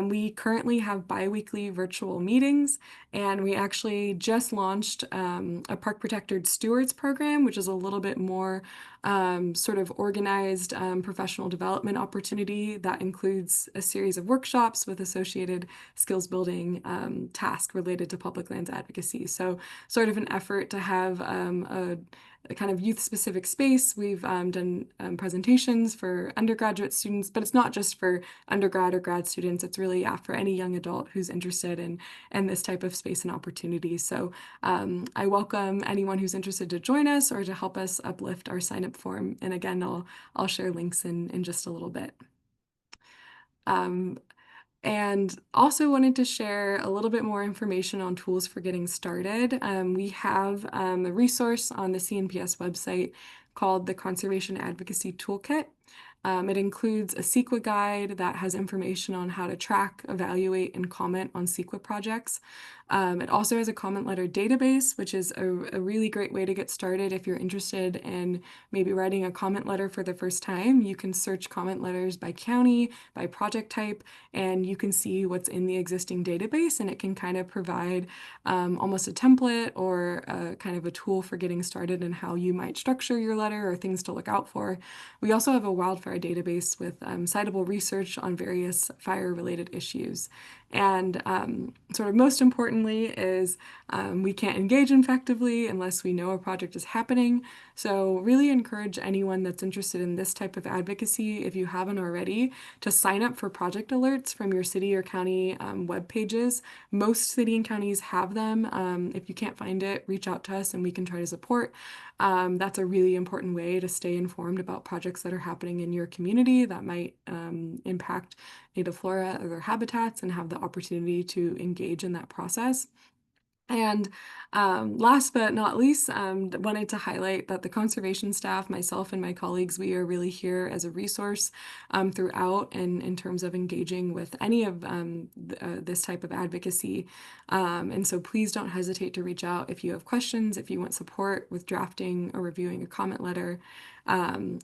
Speaker 1: We currently have biweekly virtual meetings, and we actually just launched a Park Protected Stewards program, which is a little bit more sort of organized professional development opportunity that includes a series of workshops with associated skills building tasks related to public lands advocacy. So sort of an effort to have a kind of youth-specific space. We've done presentations for undergraduate students, but it's not just for undergrad or grad students. It's really for any young adult who's interested in this type of space and opportunity. So I welcome anyone who's interested to join us or to help us uplift our sign-up form. And again, I'll share links in just a little bit. And also wanted to share a little bit more information on tools for getting started. We have a resource on the CNPS website called the Conservation Advocacy Toolkit. It includes a CEQA guide that has information on how to track, evaluate, and comment on CEQA projects. It also has a comment letter database, which is a really great way to get started if you're interested in maybe writing a comment letter for the first time. You can search comment letters by county, by project type, and you can see what's in the existing database, and it can kind of provide almost a template or kind of a tool for getting started and how you might structure your letter or things to look out for. We also have a wildfire database with citable research on various fire-related issues. And sort of most importantly is we can't engage effectively unless we know a project is happening. So really encourage anyone that's interested in this type of advocacy, if you haven't already, to sign up for project alerts from your city or county web pages. Most city and counties have them. If you can't find it, reach out to us and we can try to support. That's a really important way to stay informed about projects that are happening in your community that might impact native flora or their habitats and have the opportunity to engage in that process. And last but not least, wanted to highlight that the conservation staff, myself and my colleagues, we are really here as a resource throughout and in terms of engaging with any of this type of advocacy. And so please don't hesitate to reach out if you have questions, if you want support with drafting or reviewing a comment letter,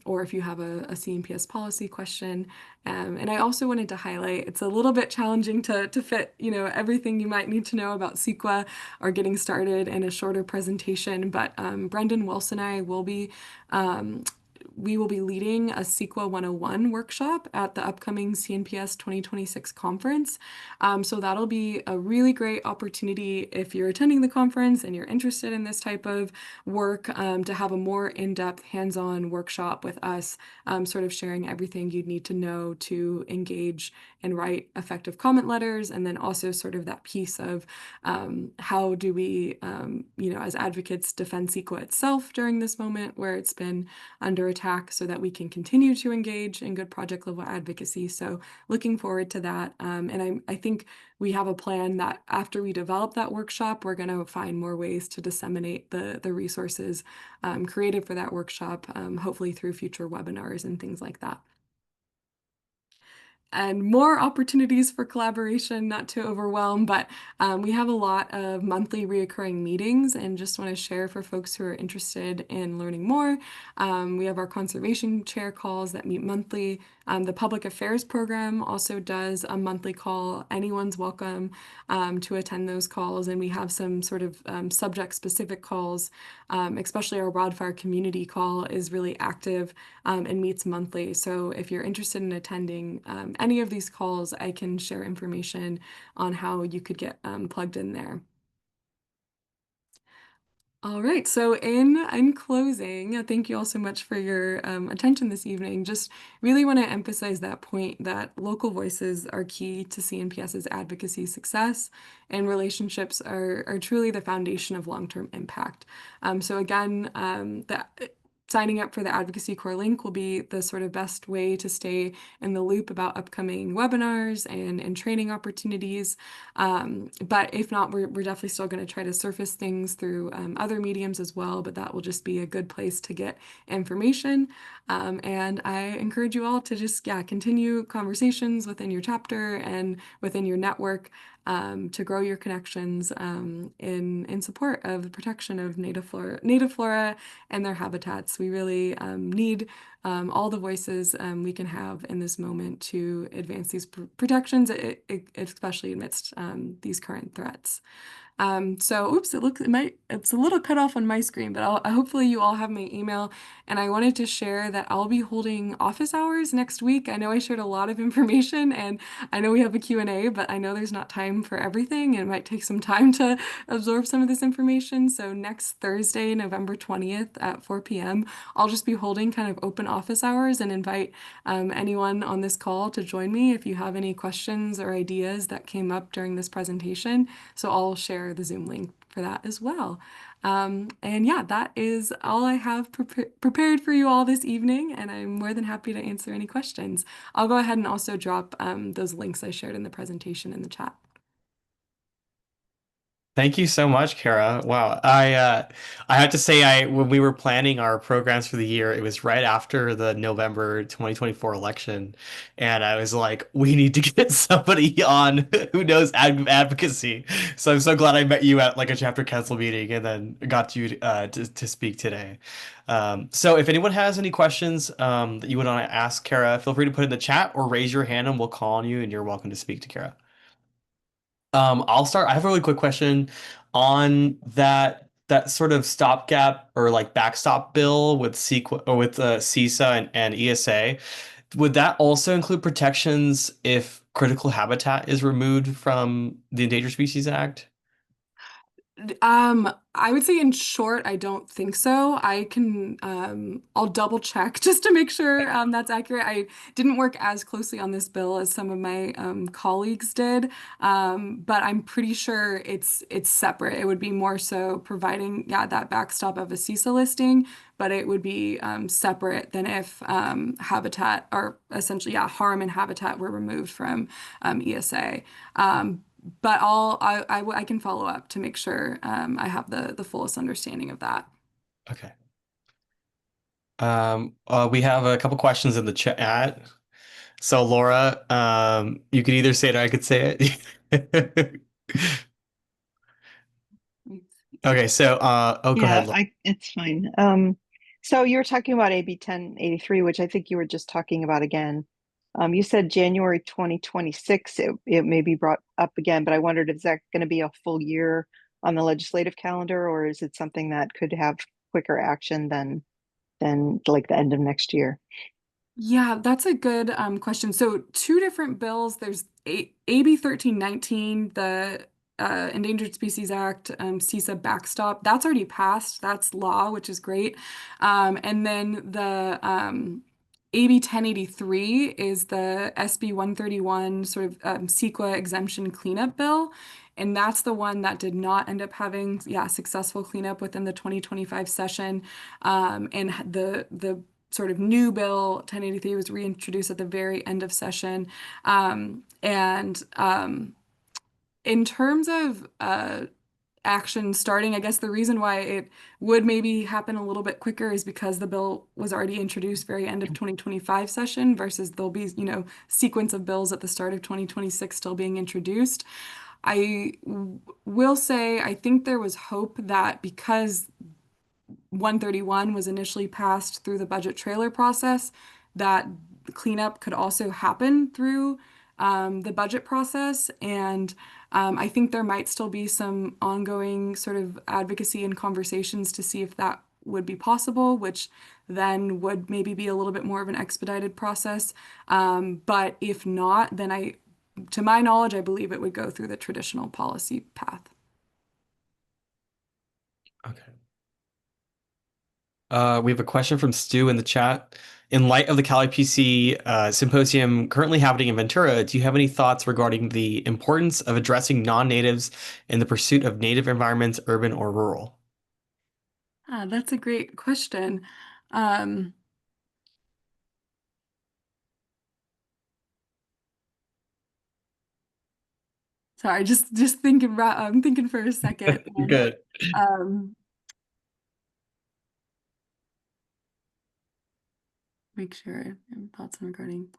Speaker 1: or if you have a CNPS policy question. And I also wanted to highlight, it's a little bit challenging to fit, everything you might need to know about CEQA or getting started in a shorter presentation, but Brendan Wilson and I will be we will be leading a CEQA 101 workshop at the upcoming CNPS 2026 conference. So that'll be a really great opportunity if you're attending the conference and you're interested in this type of work, to have a more in-depth, hands-on workshop with us, sort of sharing everything you'd need to know to engage and write effective comment letters, and then also sort of that piece of how do we, as advocates, defend CEQA itself during this moment where it's been under attack, so that we can continue to engage in good project level advocacy. So looking forward to that. And I think we have a plan that after we develop that workshop, we're going to find more ways to disseminate the resources created for that workshop, hopefully through future webinars and things like that. And more opportunities for collaboration, not to overwhelm, but we have a lot of monthly reoccurring meetings, and just want to share for folks who are interested in learning more. We have our conservation chair calls that meet monthly. The public affairs program also does a monthly call. Anyone's welcome to attend those calls, and we have some sort of subject-specific calls, especially our wildfire community call is really active and meets monthly. So if you're interested in attending any of these calls, I can share information on how you could get plugged in there. All right, so in closing, thank you all so much for your attention this evening. Just really want to emphasize that point that local voices are key to CNPS's advocacy success, and relationships are truly the foundation of long-term impact. So again, signing up for the Advocacy Corps link will be the sort of best way to stay in the loop about upcoming webinars and training opportunities. But if not, we're definitely still going to try to surface things through other mediums as well, but that will just be a good place to get information. And I encourage you all to just, continue conversations within your chapter and within your network, to grow your connections in support of the protection of native flora and their habitats. We really need all the voices we can have in this moment to advance these protections, especially amidst these current threats. So oops, it's a little cut off on my screen, but hopefully you all have my email. And I wanted to share that I'll be holding office hours next week. I know I shared a lot of information, and I know we have a Q&A, but I know there's not time for everything, and it might take some time to absorb some of this information. So next Thursday, November 20th at 4 p.m., I'll just be holding kind of open office hours and invite anyone on this call to join me if you have any questions or ideas that came up during this presentation. So I'll share the Zoom link for that as well. And yeah, that is all I have prepared for you all this evening, and I'm more than happy to answer any questions. I'll go ahead and also drop those links I shared in the presentation in the chat.
Speaker 2: Thank you so much, Kara. Wow. I have to say when we were planning our programs for the year, it was right after the November 2024 election. And I was like, we need to get somebody on who knows advocacy. So I'm so glad I met you at like a chapter council meeting and then got you to speak today. So if anyone has any questions that you would want to ask Kara, feel free to put it in the chat or raise your hand and we'll call on you and you're welcome to speak to Kara. I'll start. I have a really quick question on that sort of stopgap or like backstop bill with CEQA or with CISA and ESA. Would that also include protections if critical habitat is removed from the Endangered Species Act?
Speaker 1: I would say in short, I don't think so. I'll double check just to make sure that's accurate. I didn't work as closely on this bill as some of my colleagues did, but I'm pretty sure it's separate. It would be more so providing, yeah, that backstop of a CISA listing, but it would be separate than if habitat or essentially, yeah, harm and habitat were removed from ESA. But I can follow up to make sure I have the fullest understanding of that.
Speaker 2: Okay. We have a couple questions in the chat. So Laura, you could either say it or I could say it. Okay, so oh, go ahead,
Speaker 3: Yeah,
Speaker 2: Laura.
Speaker 3: I it's fine. So you were talking about AB 1083, which I think you were just talking about again. You said January 2026 it may be brought up again, but I wondered, is that going to be a full year on the legislative calendar, or is it something that could have quicker action than like the end of next year?
Speaker 1: Yeah, that's a good question. So two different bills. There's AB 1319, the Endangered Species Act, CISA backstop. That's already passed. That's law, which is great. And then the AB 1083 is the SB 131 sort of CEQA exemption cleanup bill. And that's the one that did not end up having, yeah, successful cleanup within the 2025 session. And the sort of new bill 1083 was reintroduced at the very end of session. And in terms of action starting, I guess the reason why it would maybe happen a little bit quicker is because the bill was already introduced very end of 2025 session versus there'll be, sequence of bills at the start of 2026 still being introduced. Will say I think there was hope that because 131 was initially passed through the budget trailer process, that cleanup could also happen through the budget process. And I think there might still be some ongoing sort of advocacy and conversations to see if that would be possible, which then would maybe be a little bit more of an expedited process. But if not, then to my knowledge, I believe it would go through the traditional policy path.
Speaker 2: Okay. We have a question from Stu in the chat. In light of the Cali PC symposium currently happening in Ventura, do you have any thoughts regarding the importance of addressing non-natives in the pursuit of native environments, urban or rural?
Speaker 1: That's a great question. Um, Sorry, just thinking about I'm thinking for a second
Speaker 2: You're
Speaker 1: and
Speaker 2: good.
Speaker 1: um make sure I have thoughts on regarding.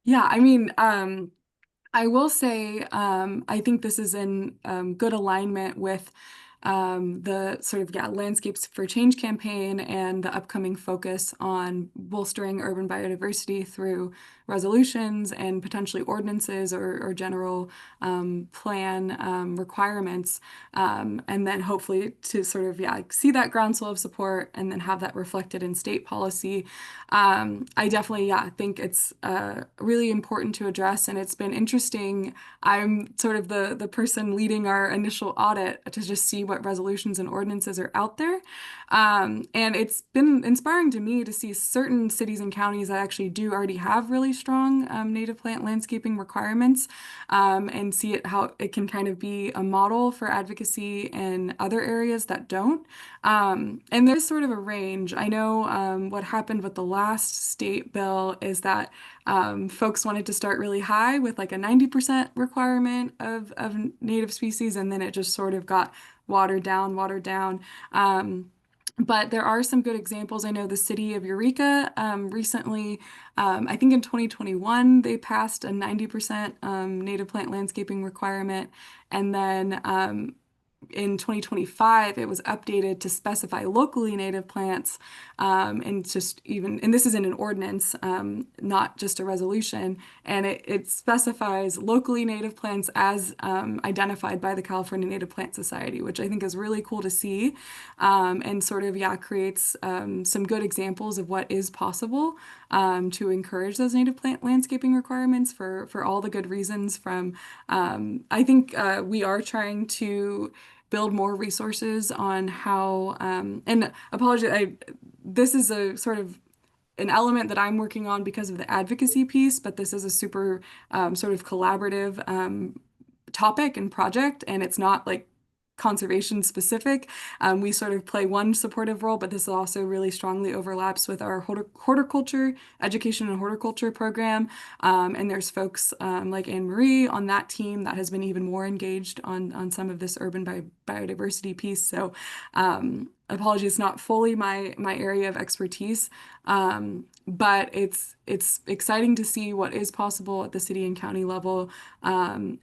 Speaker 1: Yeah, I mean, I will say, I think this is in good alignment with the sort of, yeah, Landscapes for Change campaign and the upcoming focus on bolstering urban biodiversity through resolutions and potentially ordinances or general plan requirements. And then hopefully to sort of, yeah, see that groundswell of support and then have that reflected in state policy. I definitely, yeah, think it's really important to address, and it's been interesting. I'm sort of the person leading our initial audit to just see what resolutions and ordinances are out there. And it's been inspiring to me to see certain cities and counties that actually do already have really strong native plant landscaping requirements, and see it how it can kind of be a model for advocacy in other areas that don't. And there's sort of a range. I know what happened with the last state bill is that folks wanted to start really high with like a 90% requirement of native species, and then it just sort of got watered down, watered down. But there are some good examples. I know the city of Eureka recently, I think in 2021, they passed a 90% native plant landscaping requirement. And then in 2025, it was updated to specify locally native plants, and just even, and this is in an ordinance, not just a resolution, and it specifies locally native plants as identified by the California Native Plant Society, which I think is really cool to see, and sort of, yeah, creates some good examples of what is possible to encourage those native plant landscaping requirements for all the good reasons from, I think we are trying to build more resources on how, and apologize, this is a sort of an element that I'm working on because of the advocacy piece, but this is a super sort of collaborative topic and project, and it's not like conservation specific. We sort of play one supportive role, but this also really strongly overlaps with our horticulture, education and horticulture program. And there's folks like Anne Marie on that team that has been even more engaged on some of this urban biodiversity piece. So apologies, it's not fully my area of expertise, but it's exciting to see what is possible at the city and county level, and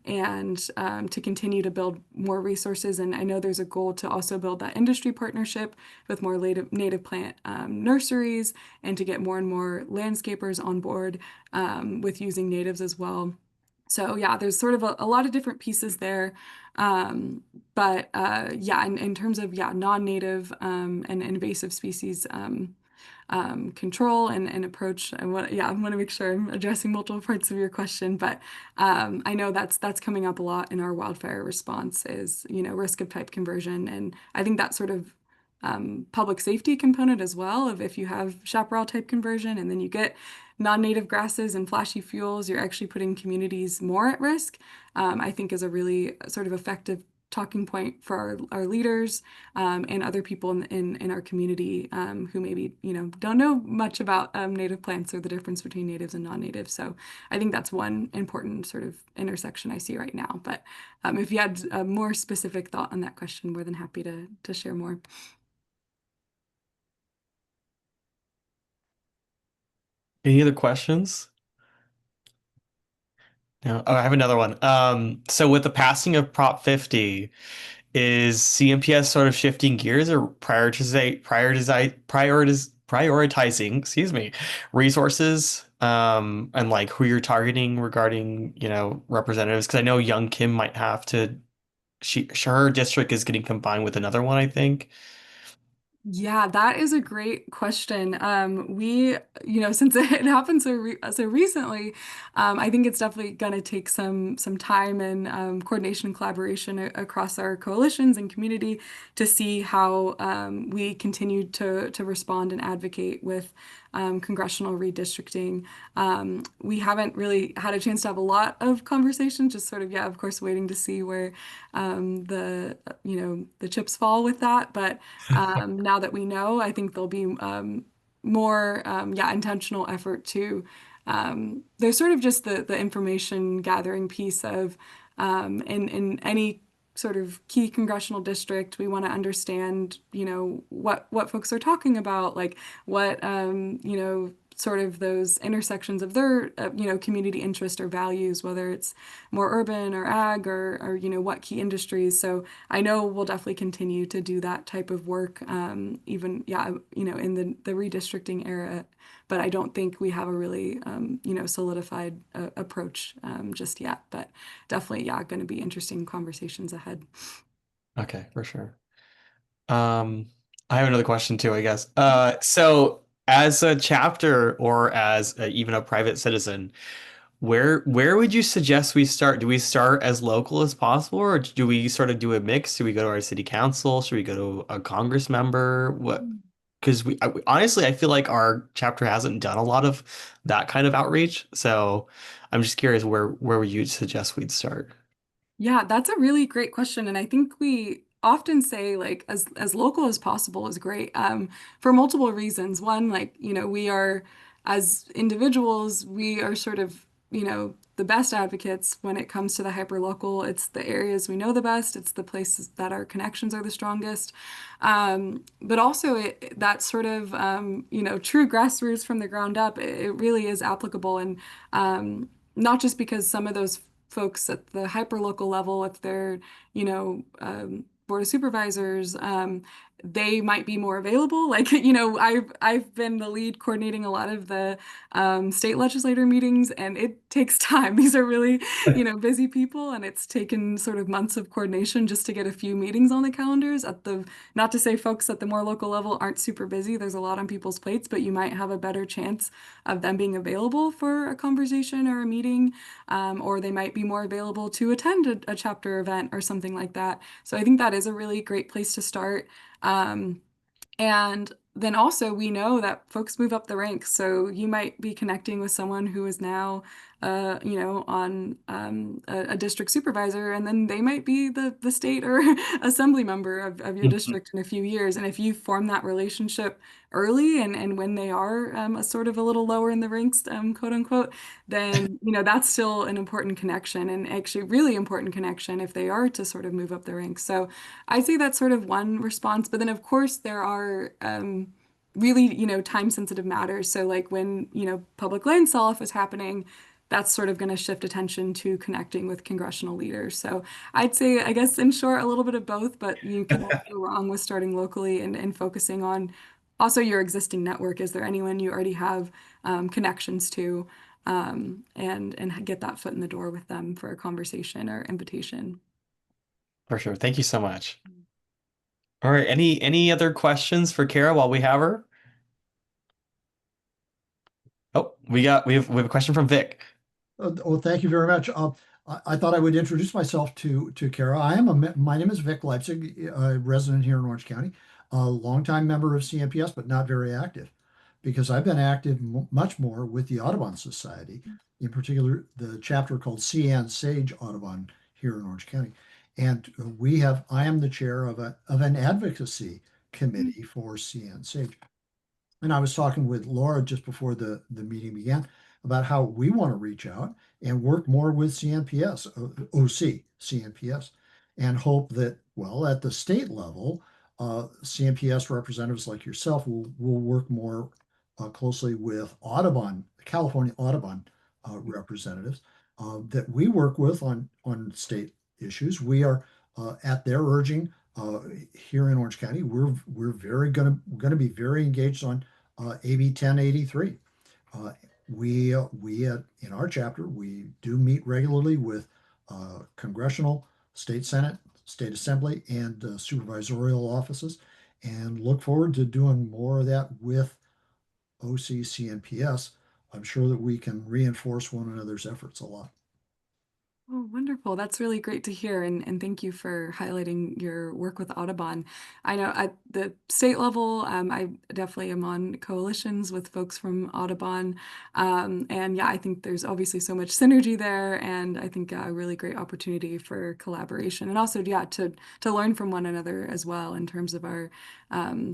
Speaker 1: to continue to build more resources. And I know there's a goal to also build that industry partnership with more native plant nurseries, and to get more and more landscapers on board with using natives as well. So yeah, there's sort of a lot of different pieces there. But yeah, in terms of, yeah, non-native and invasive species control and approach, I want to make sure I'm addressing multiple parts of your question, but I know that's coming up a lot in our wildfire response is, risk of type conversion. And I think that sort of public safety component as well, of if you have chaparral type conversion and then you get non-native grasses and flashy fuels, you're actually putting communities more at risk, I think is a really sort of effective talking point for our leaders, and other people in our community who maybe, don't know much about native plants or the difference between natives and non-natives. So I think that's one important sort of intersection I see right now. But if you had a more specific thought on that question, more than happy to share more.
Speaker 2: Any other questions? No. Oh, I have another one. So with the passing of Prop 50, is CNPS sort of shifting gears or prioritizing, excuse me, resources, and like who you're targeting regarding, representatives? Because I know young Kim might have to, her district is getting combined with another one, I think.
Speaker 1: Yeah, that is a great question. Since it happened so recently, I think it's definitely going to take some time and coordination and collaboration across our coalitions and community to see how we continue to respond and advocate with congressional redistricting. We haven't really had a chance to have a lot of conversations, just sort of, yeah, of course, waiting to see where the chips fall with that. But now that we know, I think there'll be more, yeah, intentional effort to. There's sort of just the information gathering piece of, in any sort of key congressional district, we want to understand, what folks are talking about, like what, sort of those intersections of their, community interest or values, whether it's more urban or ag or what key industries. So I know we'll definitely continue to do that type of work, even, yeah, in the redistricting era. But I don't think we have a really, solidified approach just yet. But definitely, yeah, going to be interesting conversations ahead.
Speaker 2: Okay, for sure. I have another question too, I guess. So as a chapter or as even a private citizen, Where would you suggest we start? Do we start as local as possible, or do we sort of do a mix? Do we go to our city council? Should we go to a Congress member? What? Because honestly, I feel like our chapter hasn't done a lot of that kind of outreach. So I'm just curious where would you suggest we'd start?
Speaker 1: Yeah, that's a really great question, and I think we often say like as local as possible is great for multiple reasons. One, like we are as individuals, we are sort of the best advocates when it comes to the hyperlocal. It's the areas we know the best. It's the places that our connections are the strongest. But also that sort of true grassroots from the ground up. It really is applicable, and not just because some of those folks at the hyperlocal level, if they're, board of supervisors, they might be more available. Like, I've been the lead coordinating a lot of the state legislator meetings, and it takes time. These are really, busy people, and it's taken sort of months of coordination just to get a few meetings on the calendars not to say folks at the more local level aren't super busy. There's a lot on people's plates, but you might have a better chance of them being available for a conversation or a meeting, or they might be more available to attend a chapter event or something like that. So I think that is a really great place to start. Um, and then also, we know that folks move up the ranks. So you might be connecting with someone who is now, on a district supervisor, and then they might be the state or assembly member of your district in a few years. And if you form that relationship early and when they are a sort of a little lower in the ranks, quote unquote, then, that's still an important connection, and actually really important connection if they are to sort of move up the ranks. So I'd say that's sort of one response. But then, of course, there are really, time sensitive matters. So, like when, public land sell-off is happening, that's sort of going to shift attention to connecting with congressional leaders. So I'd say, I guess, in short, a little bit of both, but you can never go wrong with starting locally and focusing on also your existing network. Is there anyone you already have connections to? And get that foot in the door with them for a conversation or invitation.
Speaker 2: For sure. Thank you so much. All right. Any other questions for Kara while we have her? Oh, we have a question from Vic.
Speaker 4: Oh, thank you very much. I thought I would introduce myself to Kara. My name is Vic Leipzig, a resident here in Orange County, a longtime member of CNPS, but not very active, because I've been active much more with the Audubon Society, in particular the chapter called CN Sage Audubon here in Orange County, and I am the chair of an advocacy committee for CN Sage. And I was talking with Laura just before the meeting began about how we want to reach out and work more with CNPS, OC, CNPS, and hope that, well, at the state level, CNPS representatives like yourself will work more closely with Audubon, California Audubon representatives that we work with on state issues. We are at their urging here in Orange County. We're very gonna be very engaged on AB 1083. Uh, in our chapter, we do meet regularly with congressional, state senate, state assembly, and supervisorial offices, and look forward to doing more of that with OC CNPS. I'm sure that we can reinforce one another's efforts a lot.
Speaker 1: Oh, wonderful. That's really great to hear. And thank you for highlighting your work with Audubon. I know at the state level, I definitely am on coalitions with folks from Audubon. And yeah, I think there's obviously so much synergy there. And I think a really great opportunity for collaboration and also, yeah, to learn from one another as well in terms of our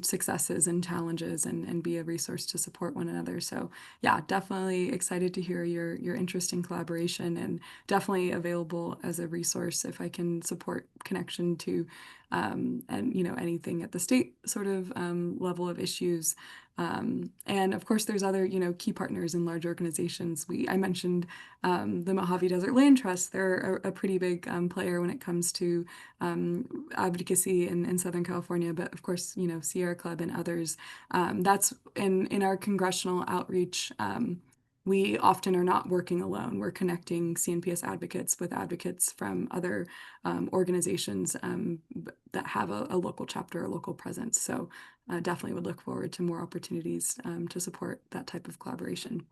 Speaker 1: successes and challenges and be a resource to support one another. So yeah, definitely excited to hear your interest in collaboration, and definitely available as a resource if I can support connection to and anything at the state sort of level of issues. And of course, there's other key partners in large organizations. I mentioned the Mojave Desert Land Trust. They're a pretty big player when it comes to advocacy in Southern California. But of course, Sierra Club and others. That's in our congressional outreach. We often are not working alone. We're connecting CNPS advocates with advocates from other organizations that have a local chapter, a local presence. So definitely would look forward to more opportunities to support that type of collaboration.